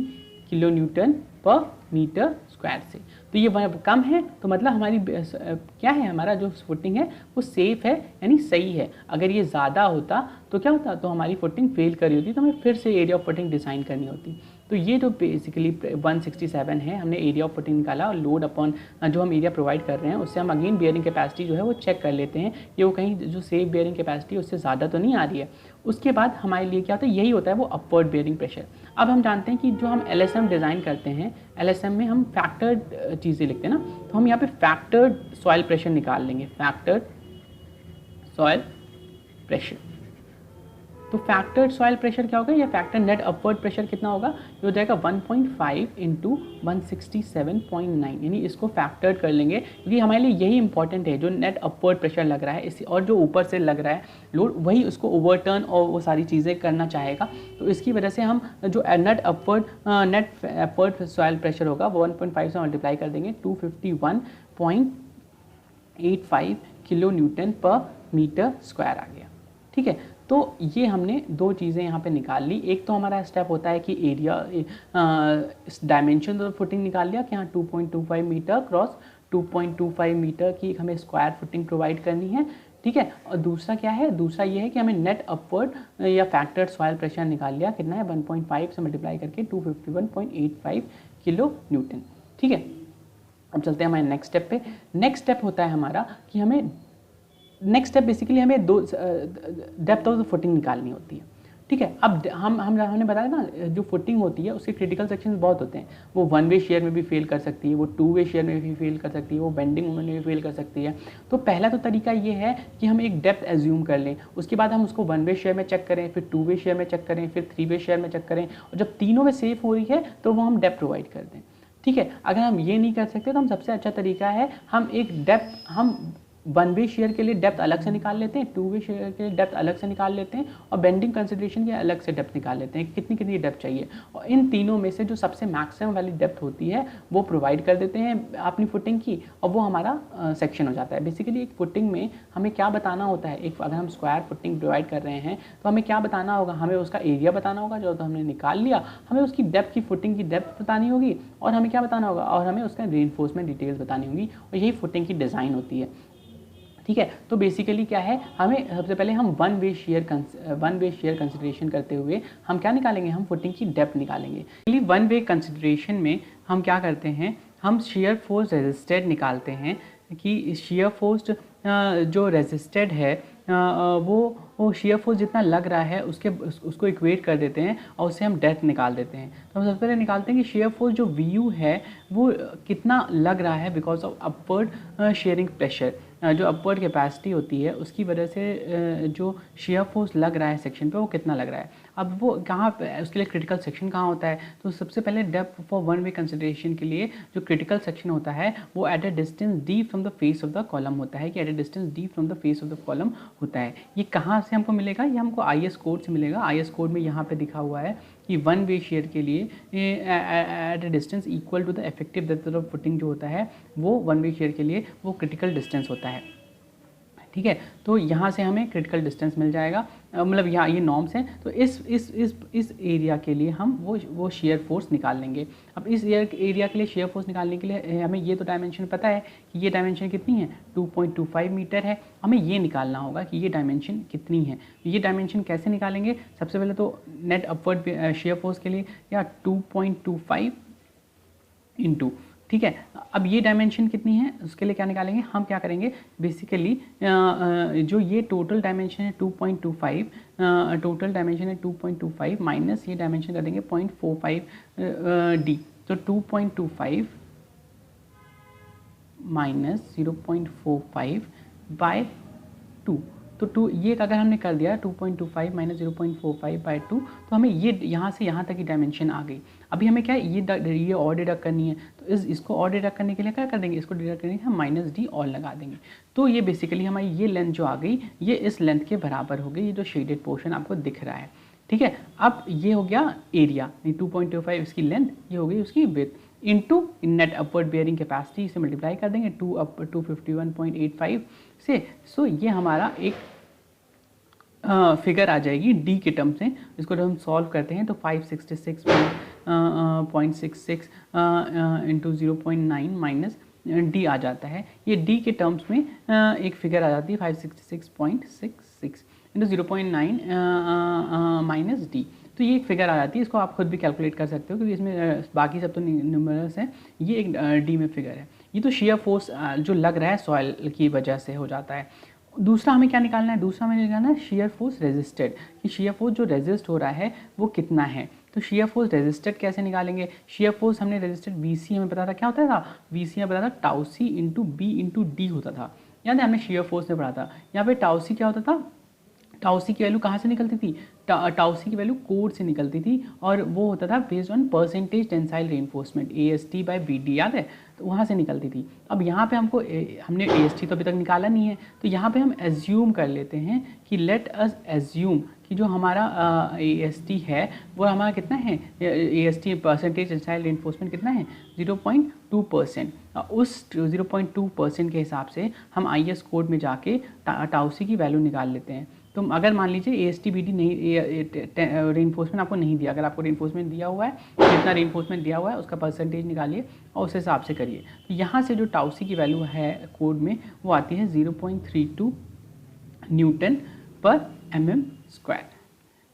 S1: किलो न्यूटन पर मीटर स्क्वायर से। तो ये कम है, तो मतलब हमारी क्या है, हमारा जो फुटिंग है वो सेफ है, यानी सही है। अगर ये ज़्यादा होता तो क्या होता, तो हमारी फुटिंग फेल करी होती, तो हमें फिर से एरिया ऑफ फुटिंग डिज़ाइन करनी होती। तो ये जो बेसिकली 167 है, हमने एरिया ऑफ फुटिंग निकाला, और लोड अपॉन जो हम एरिया प्रोवाइड कर रहे हैं उससे हम अगेन बेयरिंग कैपेसिटी जो है वो चेक कर लेते हैं कि वो कहीं जो सेफ बेयरिंग कैपेसिटी उससे ज़्यादा तो नहीं आ रही है। उसके बाद हमारे लिए क्या होता है, यही होता है वो अपवर्ड बेयरिंग प्रेशर। अब हम जानते हैं कि जो हम LSM डिज़ाइन करते हैं, LSM में हम फैक्टर्ड चीज़ें लिखते हैं ना, तो हम यहाँ पे फैक्टर्ड सॉइल प्रेशर निकाल लेंगे, फैक्टर्ड सॉइल प्रेशर। तो फैक्टर्ड सॉइल प्रेशर क्या होगा, या फैक्टर नेट अपवर्ड प्रेशर कितना होगा, ये हो जाएगा 1.5 इंटू 167.9, यानी इसको फैक्टर्ड कर लेंगे, क्योंकि हमारे लिए यही इंपॉर्टेंट है, जो नेट अपवर्ड प्रेशर लग रहा है इसी, और जो ऊपर से लग रहा है लोड, वही उसको ओवरटर्न और वो सारी चीज़ें करना चाहेगा। तो इसकी वजह से हम जो नेट अपवर्ड सॉइल प्रेशर होगा वो 1.5 से मल्टीप्लाई कर देंगे, 251.85 किलो न्यूटन पर मीटर स्क्वायर आ गया, ठीक है। तो ये हमने दो चीज़ें यहाँ पे निकाल ली। एक तो हमारा स्टेप होता है कि एरिया डायमेंशन ऑफ फुटिंग निकाल लिया कि हाँ 2.25 मीटर क्रॉस 2.25 मीटर की हमें स्क्वायर फुटिंग प्रोवाइड करनी है, ठीक है। और दूसरा क्या है, दूसरा ये है कि हमें नेट अपवर्ड या फैक्टर्ड सॉइल प्रेशर निकाल लिया, कितना है 1.5 से मल्टीप्लाई करके 251.85 किलो न्यूटन, ठीक है। अब चलते हैं हमारे नेक्स्ट स्टेप पे। नेक्स्ट स्टेप होता है हमारा कि हमें नेक्स्ट स्टेप बेसिकली हमें डेप्थ ऑफ द फुटिंग निकालनी होती है, ठीक है। अब हमने बताया ना, जो फुटिंग होती है उसके क्रिटिकल सेक्शंस बहुत होते हैं। वो वन वे शेयर में भी फेल कर सकती है, वो टू वे शेयर में भी फेल कर सकती है, वो बेंडिंग मोमेंट में भी फेल कर सकती है। तो पहला तो तरीका ये है कि हम एक डेप्थ एज्यूम कर लें, उसके बाद हम उसको वन वे शेयर में चेक करें, फिर टू वे शेयर में चेक करें, फिर थ्री वे शेयर में चेक करें, और जब तीनों में सेफ हो रही है तो वो हम डेप्थ प्रोवाइड कर दें, ठीक है। अगर हम ये नहीं कर सकते तो हम सबसे अच्छा तरीका है हम एक डेप्थ, हम वन वे शेयर के लिए डेप्थ अलग से निकाल लेते हैं, टू वे शेयर के लिए डेप्थ अलग से निकाल लेते हैं, और बेंडिंग कंसिडरेशन के अलग से डेप्थ निकाल लेते हैं, कितनी कितनी डेप्थ चाहिए, और इन तीनों में से जो सबसे मैक्सिमम वाली डेप्थ होती है वो प्रोवाइड कर देते हैं अपनी फुटिंग की, और वो हमारा सेक्शन हो जाता है। बेसिकली एक फुटिंग में हमें क्या बताना होता है, एक अगर हम स्क्वायर फुटिंग प्रोवाइड कर रहे हैं तो हमें क्या बताना होगा, हमें उसका एरिया बताना होगा जो तो हमने निकाल लिया, हमें उसकी डेप्थ की फुटिंग की डेप्थ बतानी होगी, और हमें क्या बताना होगा, और हमें उसका रीइंफोर्समेंट डिटेल्स बतानी होगी, और यही फुटिंग की डिज़ाइन होती है, ठीक है। तो बेसिकली क्या है, हमें सबसे पहले हम वन वे शेयर कंसिडरेशन करते हुए हम क्या निकालेंगे, हम फुटिंग की डेप्थ निकालेंगे। वन वे कंसिडरेशन में हम क्या करते हैं, हम शेयर फोर्स रेजिस्टेड निकालते हैं कि शेयर फोर्स जो रेजिस्टेड है वो शेयर फोर्स जितना लग रहा है उसको इक्वेट कर देते हैं और उससे हम डेप्थ निकाल देते हैं। तो हम सबसे पहले निकालते हैं कि शेयर फोर्स जो VU है वो कितना लग रहा है because of upward sharing pressure. जो अपवर्ड कैपेसिटी होती है उसकी वजह से जो शेयर फोर्स लग रहा है सेक्शन पे वो कितना लग रहा है। अब वो कहाँ पे उसके लिए क्रिटिकल सेक्शन कहाँ होता है, तो सबसे पहले depth for one way consideration के लिए जो क्रिटिकल सेक्शन होता है वो eight a distance D from the face of the column होता है, कि eight a distance D from the face of the column होता है। ये कहाँ से हमको मिलेगा, ये हमको IS कोड से मिलेगा। IS कोड में यहाँ पे दिखा हुआ है कि वन वे शेयर के लिए at a distance equal to the effective depth of footing जो होता है वो वन वे शेयर के लिए वो क्रिटिकल डिस्टेंस होता है। ठीक है, तो यहाँ से हमें क्रिटिकल डिस्टेंस मिल जाएगा, मतलब यहाँ ये नॉर्म्स हैं। तो इस एरिया के लिए हम वो शेयर फोर्स निकाल लेंगे। अब इस एरिया के लिए शेयर फोर्स निकालने के लिए हमें ये तो डायमेंशन पता है कि ये डायमेंशन कितनी है 2.25 मीटर है। हमें ये निकालना होगा कि ये डायमेंशन कितनी है। ये डायमेंशन कैसे निकालेंगे, सबसे पहले तो नेट अपवर्ड शेयर फोर्स के लिए या 2.25 इंटू, ठीक है। अब ये डायमेंशन कितनी है उसके लिए क्या निकालेंगे, हम क्या करेंगे बेसिकली जो ये टोटल डायमेंशन है 2.25, टोटल डायमेंशन है 2.25 माइनस ये डायमेंशन कर देंगे 0.45 D। तो 2.25 माइनस 0.45 बाय 2, तो 2 ये अगर हमने कर दिया 2.25 माइनस 0.45 बाई 2, तो हमें ये यहाँ से यहाँ तक की डायमेंशन आ गई। अभी हमें क्या है ये और डिडक्ट करनी है, तो इसको और डिडक्ट करने के लिए क्या कर देंगे, इसको डिडक्ट करने के लिए हम माइनस D और लगा देंगे। तो ये बेसिकली हमारी ये लेंथ जो आ गई ये इस लेंथ के बराबर हो गई, ये जो शेडेड पोर्शन आपको दिख रहा है। ठीक है, अब ये हो गया एरिया, 2.25 इसकी लेंथ, ये हो गई उसकी width into net upward bearing capacity से मल्टीप्लाई कर देंगे 251.85 से। सो ये हमारा एक फिगर आ जाएगी D के टर्म्स में। इसको जब हम सॉल्व करते हैं तो 566.66 इंटू 0.9 माइनस D आ जाता है। ये D के टर्म्स में एक फिगर आ जाती है 566.66 इंटू 0.9 माइनस D। तो ये एक फिगर आ जाती है, इसको आप खुद भी कैलकुलेट कर सकते हो क्योंकि इसमें बाकी सब तो न्यूमरल्स हैं, ये एक D में फिगर है। ये तो शेयर फोर्स जो लग रहा है सॉइल की वजह से हो जाता है। दूसरा हमें क्या निकालना है, दूसरा हमें निकालना है शेयर फोर्स रेजिस्टेड, कि शेयर फोर्स जो रेजिस्ट हो रहा है वो कितना है। तो शेयर फोर्स रेजिस्टेड कैसे निकालेंगे, शेयर फोर्स हमने रेजिस्टेड VC हमें पता था क्या होता था, VC हमें पता था tau C into B into D होता था। याद है हमने शेयर फोर्स में पढ़ा था। यहाँ पे टाउ C क्या होता था, टाउ C की वैल्यू कहाँ से निकलती थी, टाउ C की वैल्यू कोड से निकलती थी और वो होता था based on percentage tensile reinforcement AST by BD, याद है, तो वहाँ से निकलती थी। अब यहाँ पे हमने AST तो अभी तक निकाला नहीं है, तो यहाँ पे हम एज्यूम कर लेते हैं कि लेट अस एज्यूम कि जो हमारा AST है वो हमारा कितना है, AST परसेंटेज टेंसाइल रेनफोर्समेंट कितना है 0.2%। उस 0.2% के हिसाब से हम IS कोड में जाके टाउ C की वैल्यू निकाल लेते हैं। तो अगर मान लीजिए AST BD नहीं रेनफोर्समेंट आपको नहीं दिया, अगर आपको रेनफोर्समेंट दिया हुआ है तो जितना रेनफोर्समेंट दिया हुआ है उसका परसेंटेज निकालिए और उस हिसाब से करिए। तो यहाँ से जो टाउ C की वैल्यू है कोड में वो आती है 0.32 न्यूटन पर mm स्क्वायर।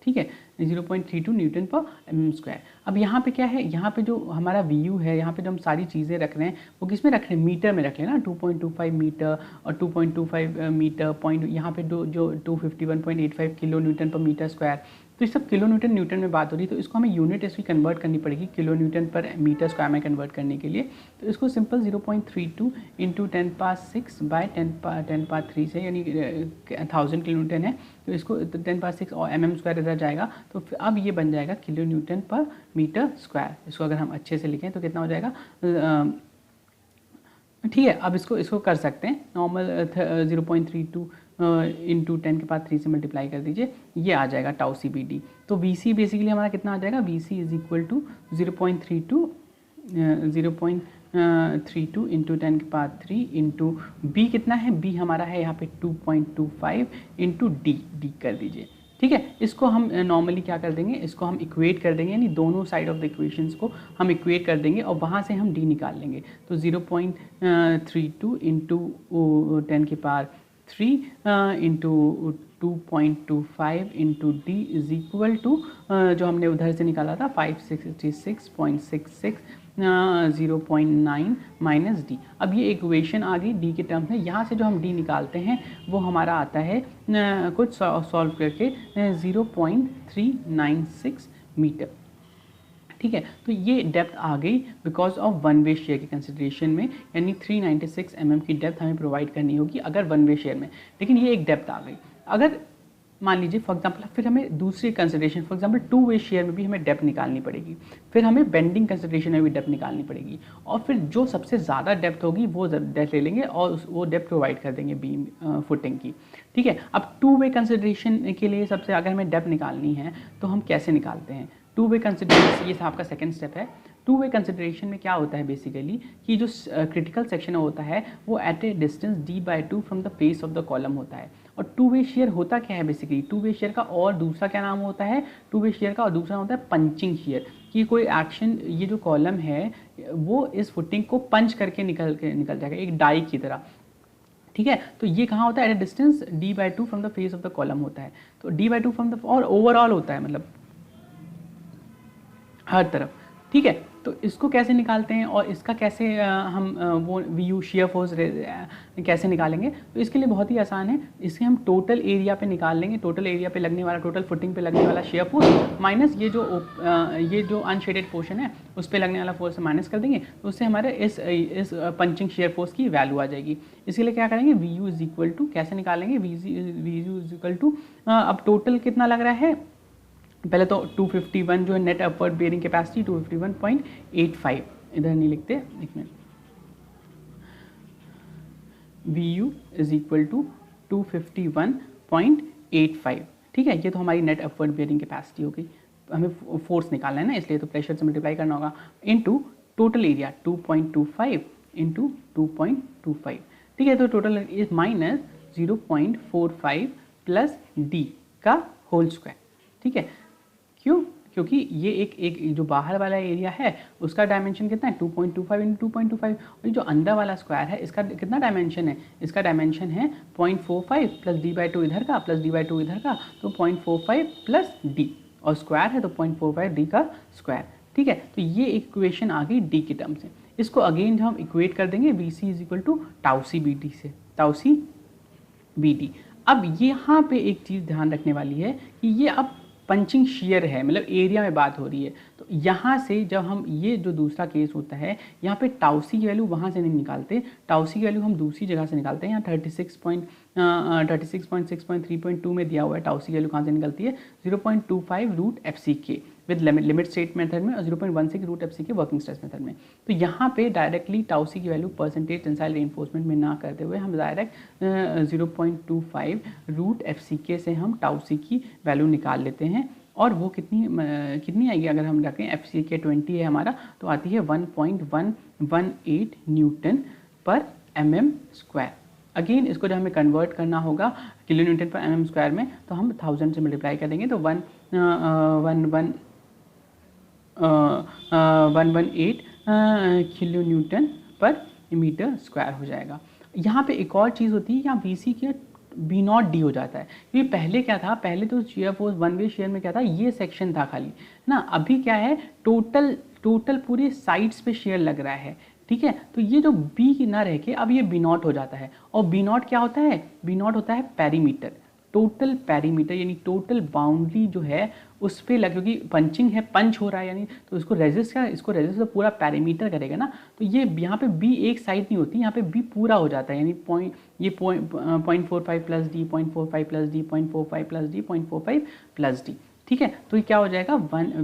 S1: ठीक है, 0.32 न्यूटन पर mm स्क्वायर। अब यहाँ पे क्या है, यहाँ पे जो हमारा VU है, यहाँ पे जो हम सारी चीज़ें रख रहे हैं वो किस में रख रहे हैं, मीटर में रख रहे हैं ना, 2.25 मीटर और 2.25 मीटर पॉइंट, यहाँ पे जो 251.85 किलो न्यूटन पर मीटर स्क्वायर। तो ये सब किलो न्यूटन में बात हो रही है, तो इसको हमें यूनिट इसकी कन्वर्ट करनी पड़ेगी किलो न्यूटन पर मीटर स्क्वायर में कन्वर्ट करने के लिए। तो इसको सिंपल 0.32 इंटू 10⁻6 बाय 10⁻3 से, यानी 1000 किलो न्यूटन है तो इसको 10⁻6 और mm स्क्वायर इधर जाएगा, तो अब ये बन जाएगा किलो न्यूटन पर मीटर स्क्वायर। इसको अगर हम अच्छे से लिखें तो कितना हो जाएगा, ठीक है। अब इसको कर सकते हैं नॉर्मल 0.32 इंटू 10⁻3 से मल्टीप्लाई कर दीजिए, ये आ जाएगा टाउ C BD। तो VC बेसिकली हमारा कितना आ जाएगा, VC is equal to 0.32 into 10⁻3 into B कितना है, B हमारा है यहाँ पे 2.25 इंटू D कर दीजिए। ठीक है, इसको हम नॉर्मली क्या कर देंगे, इसको हम इक्वेट कर देंगे, यानी दोनों साइड ऑफ द इक्वेशंस को हम इक्वेट कर देंगे और वहाँ से हम D निकाल लेंगे। तो 0.32 into 10⁻3 into 2.25 into D is equal to जो हमने उधर से निकाला था 566.66 0.9 माइनस डी। अब ये इक्वेशन आ गई डी के टर्म में। यहाँ से जो हम डी निकालते हैं वो हमारा आता है कुछ सॉल्व करके 0.396 मीटर। ठीक है, तो ये डेप्थ आ गई because of one way shear के कंसिडरेशन में, यानी 396 mm की डेप्थ हमें प्रोवाइड करनी होगी अगर वन वे शेयर में। लेकिन ये एक डेप्थ आ गई। अगर मान लीजिए फॉर एग्जांपल फिर हमें दूसरी consideration, for example to way share में भी हमें डेप्थ निकालनी पड़ेगी, फिर हमें बेंडिंग कंसिडरेशन में भी डेप्थ निकालनी पड़ेगी, और फिर जो सबसे ज़्यादा डेप्थ होगी वो डेप्थ ले लेंगे और वो डेप्थ प्रोवाइड कर देंगे बीम फुटिंग की। ठीक है, अब टू वे कंसिडरेशन के लिए सबसे अगर हमें डेप्थ निकालनी है तो हम कैसे निकालते हैं? टू वे कंसिडरेशन, ये आपका सेकंड स्टेप है। टू वे कंसिडरेशन में क्या होता है बेसिकली कि जो क्रिटिकल सेक्शन होता है वो at a distance d/2 from the face of the column होता है। और टू वे शेयर होता क्या है बेसिकली? टू वे शेयर का और दूसरा क्या नाम होता है? टू वे शेयर का और दूसरा होता है पंचिंग शेयर, कि कोई एक्शन, ये जो कॉलम है वो इस फुटिंग को पंच करके निकल जाएगा एक डाई की तरह। ठीक है, तो ये कहाँ होता है? At a distance d/2 from the face of the column होता है। तो d/2 फ्रॉम द, और ओवरऑल होता है मतलब हर तरफ। ठीक है, तो इसको कैसे निकालते हैं और इसका कैसे हम वो VU शेयर फोर्स कैसे निकालेंगे? तो इसके लिए बहुत ही आसान है। इसके हम टोटल एरिया पे निकाल लेंगे, टोटल एरिया पे लगने वाला, टोटल फुटिंग पे लगने वाला शेयर फोर्स माइनस ये जो अनशेडेड पोर्शन है उस पे लगने वाला फोर्स माइनस कर देंगे, तो उससे हमारे इस पंचिंग शेयर फोर्स की वैल्यू आ जाएगी। इसके लिए क्या करेंगे? VU इज इक्वल टू, कैसे निकालेंगे? VU इज इक्वल टू, अब टोटल कितना लग रहा है? पहले तो 251 जो है नेट अपवर्ड बेयरिंग कैपेसिटी 251.85, इधर नहीं लिखते, एक minute. VU is equal to 251.85। ठीक है, ये तो हमारी नेट अपवर्ड बेयरिंग कैपेसिटी हो गई। हमें फोर्स निकालना है ना, इसलिए तो प्रेशर से मल्टीप्लाई करना होगा इनटू टोटल एरिया 2.25 इंटू 2.25। ठीक है, तो total is minus 0.45 plus D का होल स्क्वायर। ठीक है, क्यों? क्योंकि ये एक जो बाहर वाला एरिया है उसका डायमेंशन कितना है? 2.25 इंटू 2.25, और जो अंदर वाला स्क्वायर है इसका कितना डायमेंशन है? इसका डायमेंशन है 0.45 प्लस d/2 इधर का प्लस d/2 इधर का, तो 0.45 प्लस d, और स्क्वायर है तो 0.45 d का स्क्वायर। ठीक है, तो ये इक्वेशन आ गई d की टर्म से। इसको अगेन हम इक्वेट कर देंगे VC is equal to tau C B D से, टाउ सी बी डी। अब यहाँ पे एक चीज़ ध्यान रखने वाली है कि ये अब पंचिंग शेयर है, मतलब एरिया में बात हो रही है। तो यहाँ से जब हम, ये जो दूसरा केस होता है, यहाँ पे टाउसी की वैल्यू वहाँ से नहीं निकालते, टाउसी की वैल्यू हम दूसरी जगह से निकालते हैं। यहाँ 36.6.3.2 में दिया हुआ है। टाउसी की वैल्यू कहाँ से निकलती है? 0.25 root FCK with limit state method में, और 0.16 root FCK working stress method में। तो यहाँ पे डायरेक्टली टाउसी की वैल्यू परसेंटेज टेंसाइल रेनफोर्समेंट में ना करते हुए हम डायरेक्ट 0.25 रूट FCK से हम टाउसी की वैल्यू निकाल लेते हैं। और वो कितनी आएगी? अगर हम रखें FCK 20 है हमारा, तो आती है 1.118 न्यूटन पर mm स्क्वायर। अगेन इसको जब हमें कन्वर्ट करना होगा किलो न्यूटन पर mm स्क्वायर में, तो हम 1000 से मल्टीप्लाई कर देंगे, तो 118 किलो न्यूटन पर मीटर स्क्वायर हो जाएगा। यहाँ पे एक और चीज़ होती है, यहाँ VC के B0D हो जाता है, क्योंकि पहले क्या था? पहले तो shear force one way share में क्या था? ये सेक्शन था खाली ना। अभी क्या है? टोटल पूरे साइड्स पे शेयर लग रहा है। ठीक है, तो ये जो B ना रह के अब ये B0 हो जाता है। और B0 क्या होता है? B0 होता है पेरीमीटर, टोटल पेरीमीटर, यानी टोटल बाउंड्री जो है उस पर लग, क्योंकि पंचिंग है, पंच हो रहा है यानी, तो इसको रेजिस्ट तो पूरा पेरीमीटर करेगा ना। तो ये यहाँ पे B एक साइड नहीं होती, यहाँ पे B पूरा हो जाता है, यानी 0.45 plus D, 0.45 plus D, 0.45 plus D, 0.45 plus D. ठीक है, तो ये क्या हो जाएगा?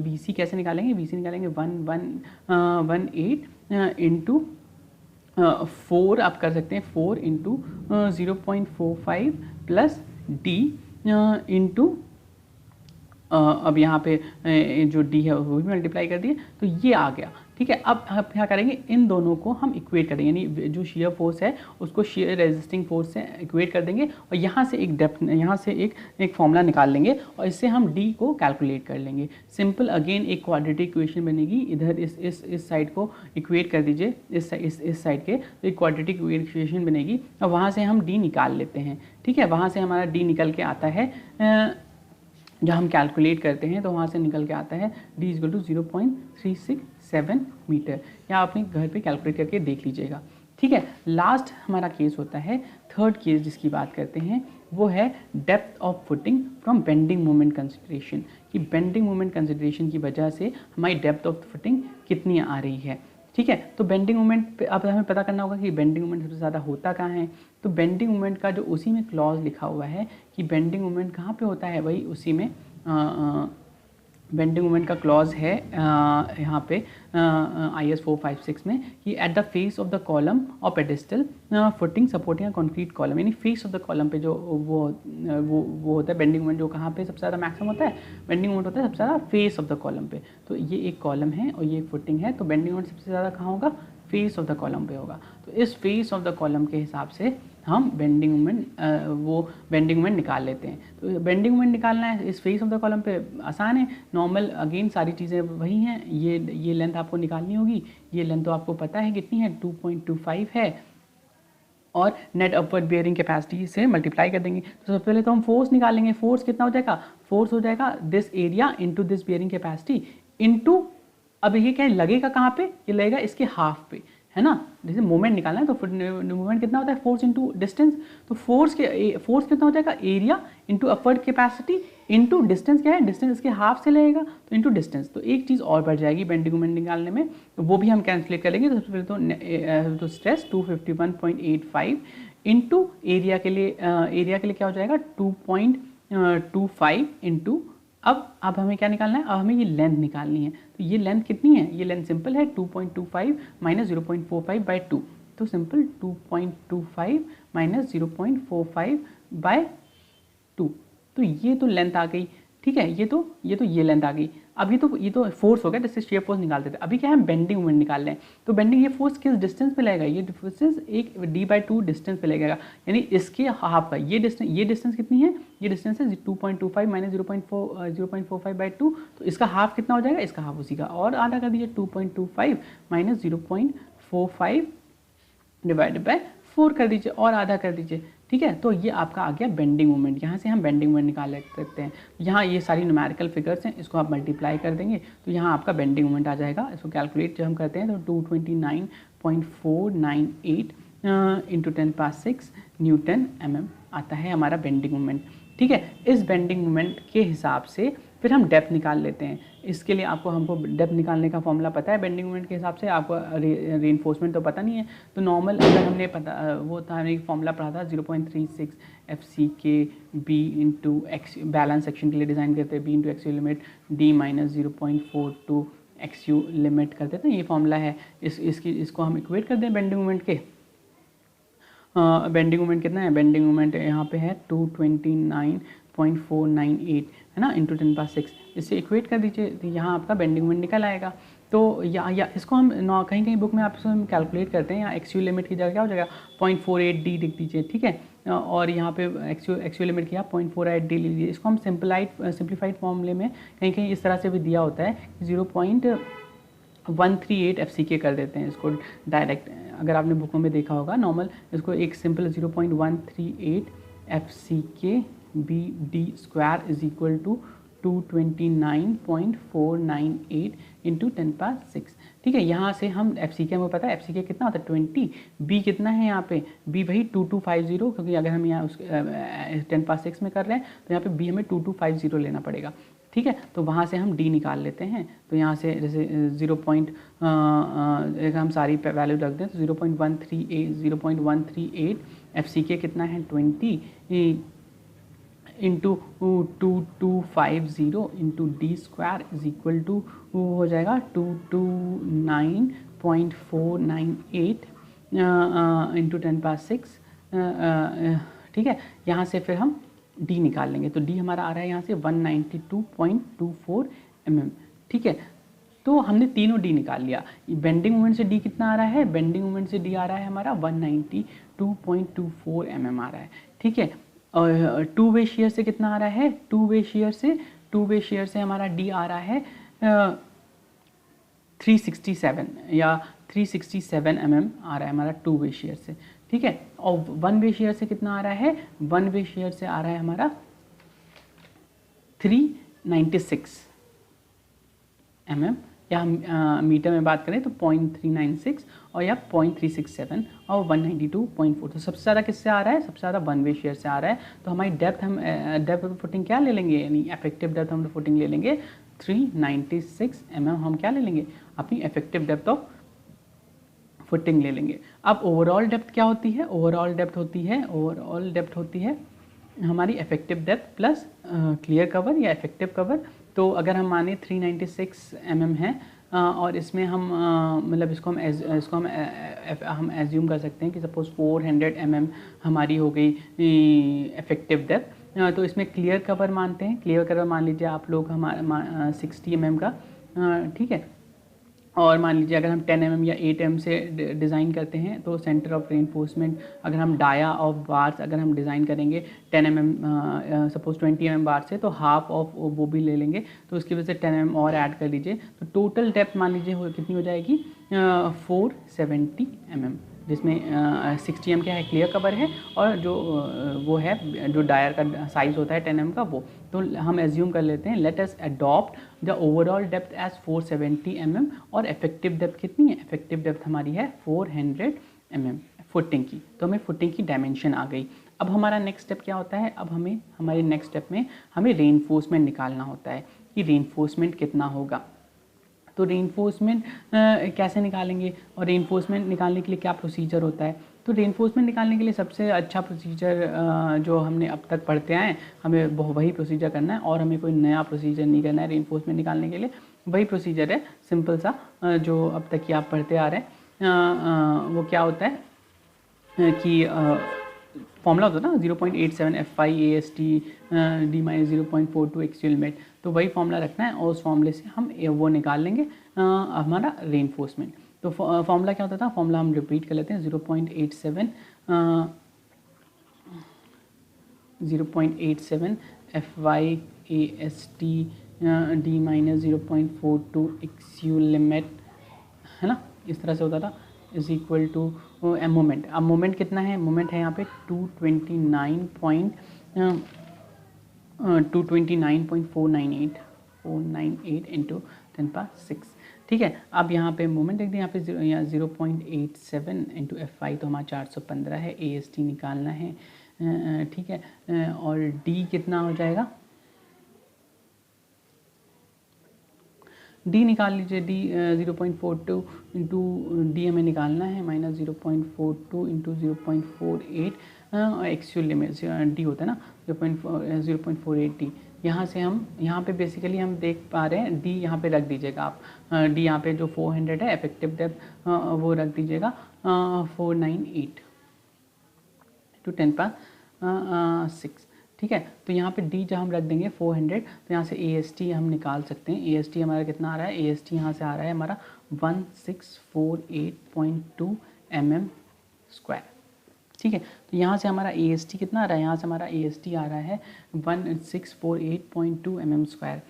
S1: VC कैसे निकालेंगे? VC निकालेंगे 118 इंटू 4, आप कर सकते हैं 4 इंटू 0.45 प्लस डी इंटू, अब यहाँ पे जो डी है वो भी मल्टीप्लाई कर दिए, तो ये आ गया। ठीक है, अब क्या करेंगे? इन दोनों को हम इक्वेट कर देंगे, यानी जो शेयर फोर्स है उसको शेयर रेजिस्टिंग फोर्स से इक्वेट कर देंगे, और यहाँ से एक डेप्थ, यहाँ से एक फॉर्मूला निकाल लेंगे, और इससे हम डी को कैलकुलेट कर लेंगे। सिंपल अगेन एक क्वाड्रेटिक इक्वेशन बनेगी। इधर इस साइड को इक्वेट कर दीजिए, इस साइड के, तो एक क्वाड्रेटिक इक्वेशन बनेगी, और वहाँ से हम डी निकाल लेते हैं। ठीक है, वहाँ से हमारा डी निकल के आता है, जब हम कैलकुलेट करते हैं तो वहाँ से निकल के आता है D इक्वल टू 0.367 7 मीटर, या अपने घर पे कैलकुलेट करके देख लीजिएगा। ठीक है, लास्ट हमारा केस होता है, थर्ड केस जिसकी बात करते हैं वो है depth of footing from bending moment consideration, कि बेंडिंग मोमेंट कंसिडरेशन की वजह से हमारी डेप्थ ऑफ फुटिंग कितनी आ रही है। ठीक है, तो बेंडिंग मोमेंट पे अब हमें पता करना होगा कि बेंडिंग मोमेंट सबसे ज़्यादा होता कहाँ है। तो बेंडिंग मोमेंट का जो उसी में क्लॉज लिखा हुआ है कि बेंडिंग मोमेंट कहाँ पे होता है, वही उसी में बेंडिंग मोमेंट का क्लॉज है यहाँ पे IS 456 में, कि at the face of the column और pedestal footing supporting concrete column, यानी फेस ऑफ द कॉलम पे जो वो होता है बेंडिंग मोमेंट, जो कहाँ पे सबसे ज़्यादा मैक्सिमम होता है, बेंडिंग मोमेंट होता है सबसे ज़्यादा फेस ऑफ द कॉलम पे। तो ये एक कॉलम है और ये एक फुटिंग है, तो बेंडिंग मोमेंट सबसे ज़्यादा कहाँ होगा, फेस ऑफ द कॉलम पे होगा। तो इस फेस ऑफ द कॉलम के हिसाब से हम बेंडिंग मोमेंट निकाल लेते हैं। तो बेंडिंग मोमेंट निकालना है इस फेस ऑफ द कॉलम पे आसान है, नॉर्मल अगेन सारी चीज़ें वही हैं। ये लेंथ आपको निकालनी होगी, ये लेंथ तो आपको पता है कितनी है, 2.25 है, और नेट अपवर्ड बियरिंग कैपेसिटी से मल्टीप्लाई कर देंगे। तो सबसे पहले तो हम फोर्स निकालेंगे, फोर्स कितना हो जाएगा, फोर्स हो जाएगा this area into this bearing capacity into, अब ये क्या लगेगा कहाँ पे, ये लगेगा इसके हाफ पे, है ना। जैसे मोमेंट निकालना है तो मोमेंट कितना होता है, फोर्स इंटू डिस्टेंस, तो फोर्स कितना हो जाएगा, area into upward capacity into distance, क्या है डिस्टेंस इसके हाफ से लगेगा तो इंटू डिस्टेंस। तो एक चीज़ और बढ़ जाएगी बेंडिंग मोमेंट निकालने में, तो वो भी हम कैलकुलेट करेंगे। तो सबसे पहले तो स्ट्रेस 251.85 इंटू एरिया के लिए क्या हो जाएगा 2.25 इंटू, अब हमें क्या निकालना है, अब हमें ये लेंथ निकालनी है। तो ये लेंथ कितनी है, ये लेंथ सिंपल है 2.25 माइनस 0.45/2, तो सिंपल 2.25 माइनस 0.45/2, तो ये तो लेंथ आ गई। ठीक है, ये लेंथ आ गई। अब ये तो फोर्स हो गया, जिससे शेयर फोर्स निकालते थे। अभी क्या है, बेंडिंग मोमेंट निकाल रहे हैं। तो बेंडिंग ये फोर्स किस डिस्टेंस पे लगेगा, ये डिस्टेंस एक d/2 डिस्टेंस पे लगेगा, यानी इसके हाफ का ये डिस्टेंस कितनी है, ये डिस्टेंस है 2.25 माइनस 0.45/2, तो इसका हाफ कितना हो जाएगा, इसका हाफ उसी का, और आधा कर दीजिए 2.25 माइनस 0.45 डिवाइडेड बाय 4 कर दीजिए और आधा कर दीजिए। ठीक है, तो ये आपका आ गया बेंडिंग मोमेंट। यहाँ से हम बेंडिंग मोमेंट निकाल सकते हैं। यहाँ ये सारी न्यूमेरिकल फिगर्स हैं, इसको आप मल्टीप्लाई कर देंगे तो यहाँ आपका बेंडिंग मोमेंट आ जाएगा। इसको कैलकुलेट जब हम करते हैं तो 229.498 इंटू 10⁻⁶ न्यूटन mm आता है हमारा बेंडिंग मोमेंट। ठीक है, इस बेंडिंग मोमेंट के हिसाब से फिर हम डेप्थ निकाल लेते हैं। इसके लिए हमको डेप्थ निकालने का फॉर्मूला पता है बेंडिंग मोमेंट के हिसाब से, आपको रीइंफोर्समेंट तो पता नहीं है। तो नॉर्मल अगर हमने वो था, हमने एक फॉर्मूला पढ़ा था 0.36 FCK B into x, balance section के लिए डिज़ाइन करते हैं, B into XU limit D minus 0.42 XU limit करते थे, ये फॉर्मूला है। इसको हम इक्वेट कर दें बेंडिंग मोमेंट के। बेंडिंग मोमेंट कितना है, बेंडिंग मोमेंट यहाँ पे है 229.498 है ना, इंटू 10⁻⁶, इससे इक्वेट कर दीजिए तो यहाँ आपका बेंडिंग मोमेंट निकल आएगा। तो या इसको हम कहीं बुक में आप इसको कैलकुलेट करते हैं, यहाँ एक्सयू लिमिट की जगह क्या हो जाएगा 0.48D लिख दीजिए। ठीक है, और यहाँ पे एक्सयू लिमिट की आप 0.48D ले लीजिए। इसको हम सिंप्लीफाइड फॉर्मूले में कहीं इस तरह से भी दिया होता है 0.138 FCK कर देते हैं इसको डायरेक्ट, अगर आपने बुकों में देखा होगा नॉर्मल, इसको एक simple 0.138 FCK BD square is equal to 229.498 into 10⁻⁶। ठीक है, यहाँ से हम FCK हमें पता है FCK कितना होता है 20, B कितना है यहाँ पे, B वही 2250, क्योंकि अगर हम यहाँ 10⁻⁶ में कर रहे हैं तो यहाँ पे B हमें 2250 लेना पड़ेगा। ठीक है, तो वहाँ से हम D निकाल लेते हैं। तो यहाँ से जैसे हम सारी वैल्यू रख दें तो 0.138 FCK कितना है 20 into 2250 into D square is equal to हो जाएगा 229.498 इंटू 10⁻⁶। ठीक है, यहाँ से फिर हम D निकाल लेंगे तो D हमारा आ रहा है यहाँ से 192.24 mm। ठीक है, तो हमने तीनों D निकाल लिया। बेंडिंग मोमेंट से D कितना आ रहा है, बेंडिंग मोमेंट से D आ रहा है हमारा 192.24 mm आ रहा है। ठीक है, और टू वे शेयर से कितना आ रहा है, टू वे शेयर से हमारा D आ रहा है 367 या 367 mm आ रहा है हमारा टू वे शेयर से। ठीक है, और वन वे शेयर से कितना आ रहा है, वन वे शेयर से आ रहा है हमारा 396 mm या हम मीटर में बात करें तो 0.396 और या 0.367 और 192.4। तो सबसे ज़्यादा किससे आ रहा है? सबसे ज़्यादा वन वे शेयर से आ रहा है। तो हमारी डेप्थ हम डेप्थ ऑफ फुटिंग क्या ले लेंगे, यानी इफेक्टिव डेप्थ हम फुटिंग ले लेंगे 396 mm। हम क्या ले लेंगे? अपनी इफेक्टिव डेप्थ ऑफ फुटिंग ले लेंगे। अब ओवरऑल डेप्थ क्या होती है? ओवरऑल डेप्थ होती है हमारी effective depth plus clear cover या इफेक्टिव कवर। तो अगर हम माने 396 mm है और इसमें हम मतलब इसको हम एज्यूम कर सकते हैं कि सपोज 400 mm हमारी हो गई इफेक्टिव डेप्थ। तो इसमें क्लियर कवर मानते हैं, क्लियर कवर मान लीजिए आप लोग हमारा 60 mm का, ठीक है। और मान लीजिए अगर हम 10 mm या 8 mm से डिज़ाइन करते हैं तो सेंटर ऑफ रेनफोर्समेंट, अगर हम डाया ऑफ बार्स अगर हम डिज़ाइन करेंगे 10 mm सपोज 20 mm बार से, तो हाफ ऑफ वो भी ले लेंगे, तो उसकी वजह से 10 mm और ऐड कर लीजिए, तो टोटल डेप्थ मान लीजिए कितनी हो जाएगी 470 mm, जिसमें 60 mm क्या है? क्लियर कवर है, और जो वो है जो डायर का साइज़ होता है 10 mm का वो। तो हम एज्यूम कर लेते हैं, let us adopt the overall depth as 470 mm और इफेक्टिव डेप्थ कितनी है? इफेक्टिव डेप्थ हमारी है 400 mm फुटिंग की। तो हमें फुटिंग की डायमेंशन आ गई। अब हमारा नेक्स्ट स्टेप क्या होता है? अब हमारे नेक्स्ट स्टेप में हमें रेनफोर्समेंट निकालना होता है कि रेनफोर्समेंट कितना होगा। तो रेनफोर्समेंट कैसे निकालेंगे और रेनफोर्समेंट निकालने के लिए क्या प्रोसीजर होता है? तो रेनफोर्समेंट निकालने के लिए सबसे अच्छा प्रोसीजर जो हमने अब तक पढ़ते आए हैं, हमें वही प्रोसीजर करना है और हमें कोई नया प्रोसीजर नहीं करना है। रेनफोर्समेंट निकालने के लिए वही प्रोसीजर है, सिंपल सा, जो अब तक ही आप पढ़ते आ रहे हैं। वो क्या होता है कि फॉर्मूला होता है ना 0.87 FI AST D - 0.42 actual limit, तो वही फॉर्मूला रखना है और उस फॉर्मूले से हम वो निकाल लेंगे हमारा रेनफोर्समेंट। तो फॉर्मूला क्या होता था? फॉर्मूला हम रिपीट कर लेते हैं, 0.87 FY AST D - 0.42 actual limit, है ना, इस तरह से होता था, इज इक्वल टू मोमेंट। अब मोमेंट कितना है? मोमेंट है यहाँ पे 229.498 इंटू 10⁻6, ठीक है। अब यहाँ पे मोमेंट देख दें, यहाँ पे 0.87 इंटू FI तो हमारा 415 है, AST निकालना है, ठीक है। और D कितना हो जाएगा? डी निकाल लीजिए, डी 0.42 इंटू डी हमें निकालना है -0.42 इंटू 0.48 एक्चुअल लिमिट डी होता है ना 0.48 डी। यहाँ से हम यहाँ पे बेसिकली हम देख पा रहे हैं, डी यहाँ पे रख दीजिएगा आप, डी यहाँ पे जो 400 है इफेक्टिव डेप्थ वो रख दीजिएगा 498 टू 10⁻6, ठीक है। तो यहाँ पे डी जब हम रख देंगे 400, तो यहाँ से AST हम निकाल सकते हैं। AST हमारा कितना आ रहा है? AST यहाँ से आ रहा है हमारा 1648.2 mm स्क्वायर, ठीक है। तो यहाँ से हमारा AST कितना आ रहा है? यहाँ से हमारा AST आ रहा है 1648.2 mm स्क्वायर।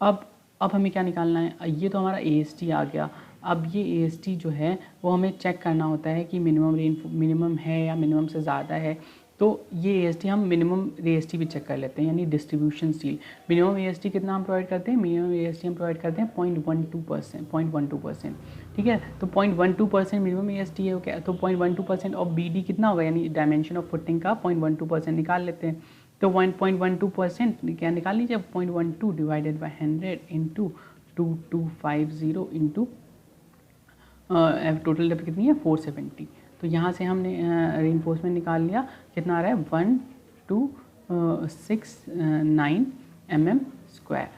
S1: अब हमें क्या निकालना है? ये तो हमारा AST आ गया। अब ये AST जो है वो हमें चेक करना होता है कि मिनिमम है या मिनिमम से ज़्यादा है। तो ये AST हम मिनिमम AST भी चेक कर लेते हैं, यानी डिस्ट्रीब्यूशन स्टील। मिनिमम AST कितना हम प्रोवाइड करते हैं? मिनिमम AST हम प्रोवाइड करते हैं 0.12%, ठीक है। तो 0.12% मिनिमम AST है, ओके। तो 0.12% ऑफ BD कितना होगा, यानी डायमेंशन ऑफ फुटिंग का 0.12% निकाल लेते हैं। तो 1.12% क्या निकाल लीजिए? 0.12 divided by 100 into 2250 into total depth कितनी है? 470। तो यहाँ से हमने रेनफोर्समेंट निकाल लिया, कितना आ रहा है? 1269 mm स्क्वायर,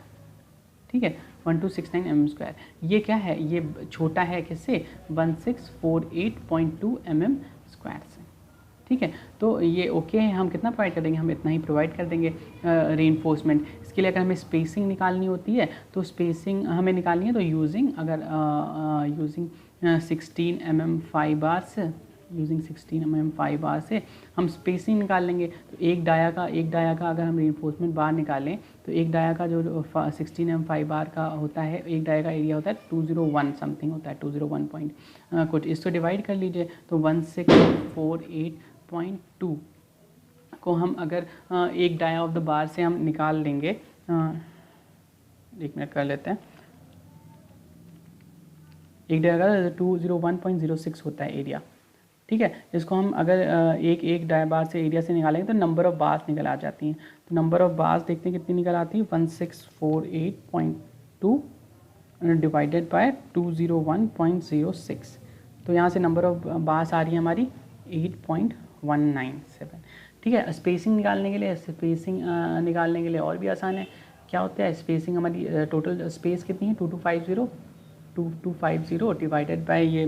S1: ठीक है, 1269 mm स्क्वायर। ये क्या है? ये छोटा है किससे? 1648.2 mm स्क्वायर से, ठीक है। तो ये ओके है, हम कितना प्रोवाइड कर देंगे? हम इतना ही प्रोवाइड कर देंगे रेनफोर्समेंट। इसके लिए अगर हमें स्पेसिंग निकालनी होती है तो स्पेसिंग हमें निकालनी है, तो using 16 mm 5 bars, using 16 mm 5 बार से हम स्पेसिंग निकाल लेंगे। तो एक डाया का अगर हम रेनफोर्समेंट बार निकालें तो एक डाया का जो 16 mm 5 बार का होता है, एक डाया का एरिया होता है 201 समथिंग होता है, 201 पॉइंट कुछ। इसको डिवाइड कर लीजिए, तो 1648.2 को हम अगर एक डाया ऑफ द बार से हम निकाल लेंगे, एक मिनट कर लेते हैं, एक डाई का 201.06 होता है एरिया, ठीक है। इसको हम अगर एक डाई बार से एरिया से निकालेंगे तो नंबर ऑफ बार्स निकल आ जाती हैं। तो नंबर ऑफ बार्स देखते हैं कितनी निकल आती है, 1648.2 डिवाइडेड बाय 201.06। तो यहाँ से नंबर ऑफ बार्स आ रही है हमारी 8.197, ठीक है। स्पेसिंग निकालने के लिए और भी आसान है। क्या होता है स्पेसिंग, हमारी टोटल स्पेस कितनी है 2250 डिवाइडेड बाय ये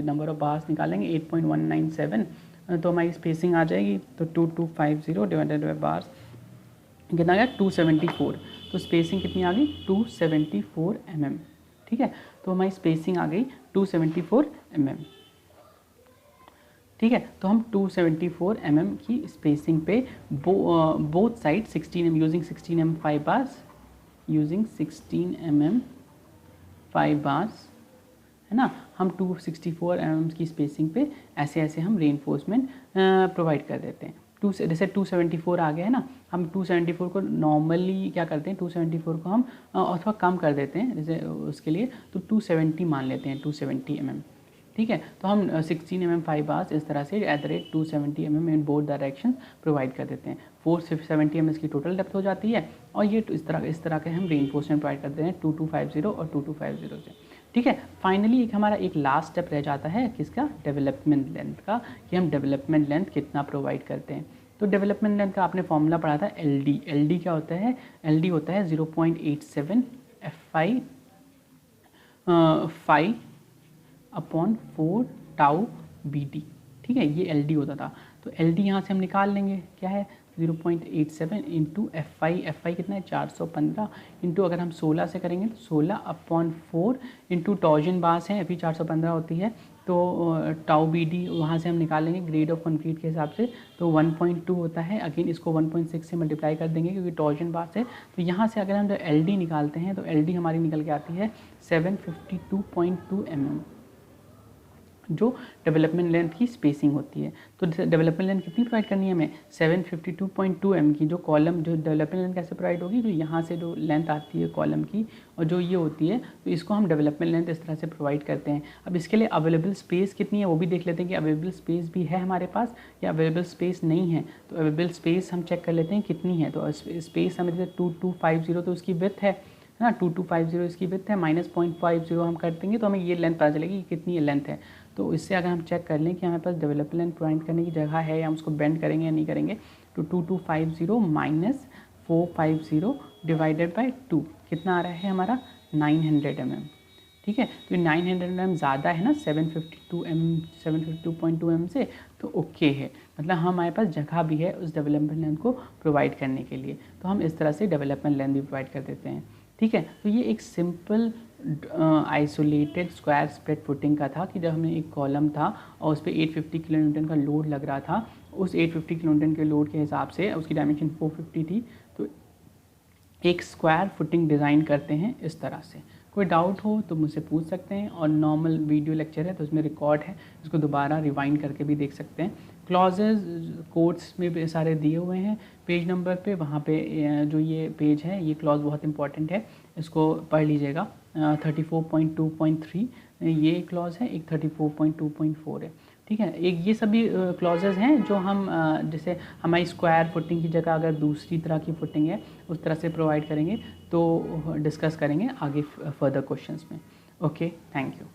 S1: नंबर ऑफ बार्स निकालेंगे 8.197, तो हमारी स्पेसिंग आ जाएगी। तो 2250 डिवाइडेड बाय बार्स कितना आ गया 274, तो स्पेसिंग कितनी आ गई 274 mm, ठीक है। तो हमारी स्पेसिंग आ गई 274 mm, ठीक है। तो हम 274 mm की स्पेसिंग पे both side 16 mm using 16 mm 5 bars, using 16 mm 5 bars, है ना। हम 264 mm की स्पेसिंग पे ऐसे ऐसे हम रेनफोर्समेंट प्रोवाइड कर देते हैं। जैसे 274 आ गया है ना, हम 274 को नॉर्मली क्या करते हैं, 274 को हम अथवा कम कर देते हैं, जैसे उसके लिए तो 270 मान लेते हैं, 270 mm, ठीक है। तो हम 16 mm 5 बार्स इस तरह से @270 mm in both direction provide कर देते हैं। 470 mm की टोटल डेप्थ हो जाती है, और ये इस तरह के हम रेनफोर्समेंट प्रोवाइड करते हैं 2250 और 2250 से, ठीक है। फाइनली हमारा एक लास्ट स्टेप रह जाता है किसका, डेवलपमेंट लेंथ का, कि हम डेवलपमेंट लेंथ कितना प्रोवाइड करते हैं। तो डेवलपमेंट लेंथ का आपने फॉर्मूला पढ़ा था LD। LD क्या होता है, LD होता है 0.87 FI 5/4 टाउ BD, ठीक है, ये LD होता था। तो LD यहाँ से हम निकाल लेंगे, क्या है 0.87 इंटू FI कितना है 415, इंटू अगर हम 16 से करेंगे तो 16/4 इंटू टॉर्जन बार्स हैं, अभी 415 होती है, तो टाउ BD वहाँ से हम निकालेंगे ग्रेड ऑफ कंक्रीट के हिसाब से, तो 1.2 होता है। अगेन इसको 1.6 से मल्टीप्लाई कर देंगे क्योंकि टॉर्जन बार्स है। तो यहाँ से अगर हम जो LD निकालते हैं तो LD हमारी निकल के आती है 752.2 mm, जो डेवलपमेंट लेंथ की स्पेसिंग होती है। तो डेवलपमेंट लेंथ कितनी प्रोवाइड करनी है हमें, 752.2 mm की। जो कॉलम जो डेवलपमेंट लेंथ कैसे प्रोवाइड होगी, तो यहाँ से जो लेंथ आती है कॉलम की और जो ये होती है, तो इसको हम डेवलपमेंट लेंथ इस तरह से प्रोवाइड करते हैं। अब इसके लिए अवेलेबल स्पेस कितनी है वो भी देख लेते हैं कि अवेलेबल स्पेस भी है हमारे पास या अवेलेबल स्पेस नहीं है। तो अवेलेबल स्पेस हम चेक कर लेते हैं कितनी है। तो स्पेस हमें 2250 तो उसकी विड्थ है ना, 2250 इसकी विड्थ है, माइनस 0.50 हम कर देंगे तो हमें ये लेंथ पता चलेगी कि कितनी लेंथ है। तो इससे अगर हम चेक कर लें कि हमारे पास डेवलपमेंट लेंथ प्रोवाइड करने की जगह है या हम उसको बेंड करेंगे या नहीं करेंगे, तो 2250 माइनस 450 डिवाइडेड बाय 2 कितना आ रहा है हमारा 900 mm, ठीक है। तो 900 mm ज़्यादा है ना 752.2 mm से, तो ओके है, मतलब हमारे पास जगह भी है उस डेवलपमेंट लेंथ को प्रोवाइड करने के लिए। तो हम इस तरह से डेवलपमेंट लेंथ भी प्रोवाइड कर देते हैं, ठीक है। तो ये एक simple isolated square spread footing का था कि जब हमें एक कॉलम था और उस पर 850 किलोन्यूटन का लोड लग रहा था, उस 850 किलोन्यूटन के लोड के हिसाब से उसकी डायमेंशन 450 थी, तो एक स्क्वायर फुटिंग डिज़ाइन करते हैं इस तरह से। कोई डाउट हो तो मुझसे पूछ सकते हैं, और नॉर्मल वीडियो लेक्चर है तो उसमें रिकॉर्ड है, इसको दोबारा रिवाइंड करके भी देख सकते हैं। क्लॉजेज कोड्स में भी सारे दिए हुए हैं पेज नंबर पे, वहाँ पे जो ये पेज है ये क्लॉज बहुत इंपॉर्टेंट है, इसको पढ़ लीजिएगा। 34.2.3 ये क्लॉज है, एक 34.2.4 है, ठीक है। एक ये सभी क्लॉजेज हैं जो हम जैसे हमारी स्क्वायर फुटिंग की जगह अगर दूसरी तरह की फुटिंग है उस तरह से प्रोवाइड करेंगे तो डिस्कस करेंगे आगे फर्दर क्वेश्चंस में। Okay, thank you.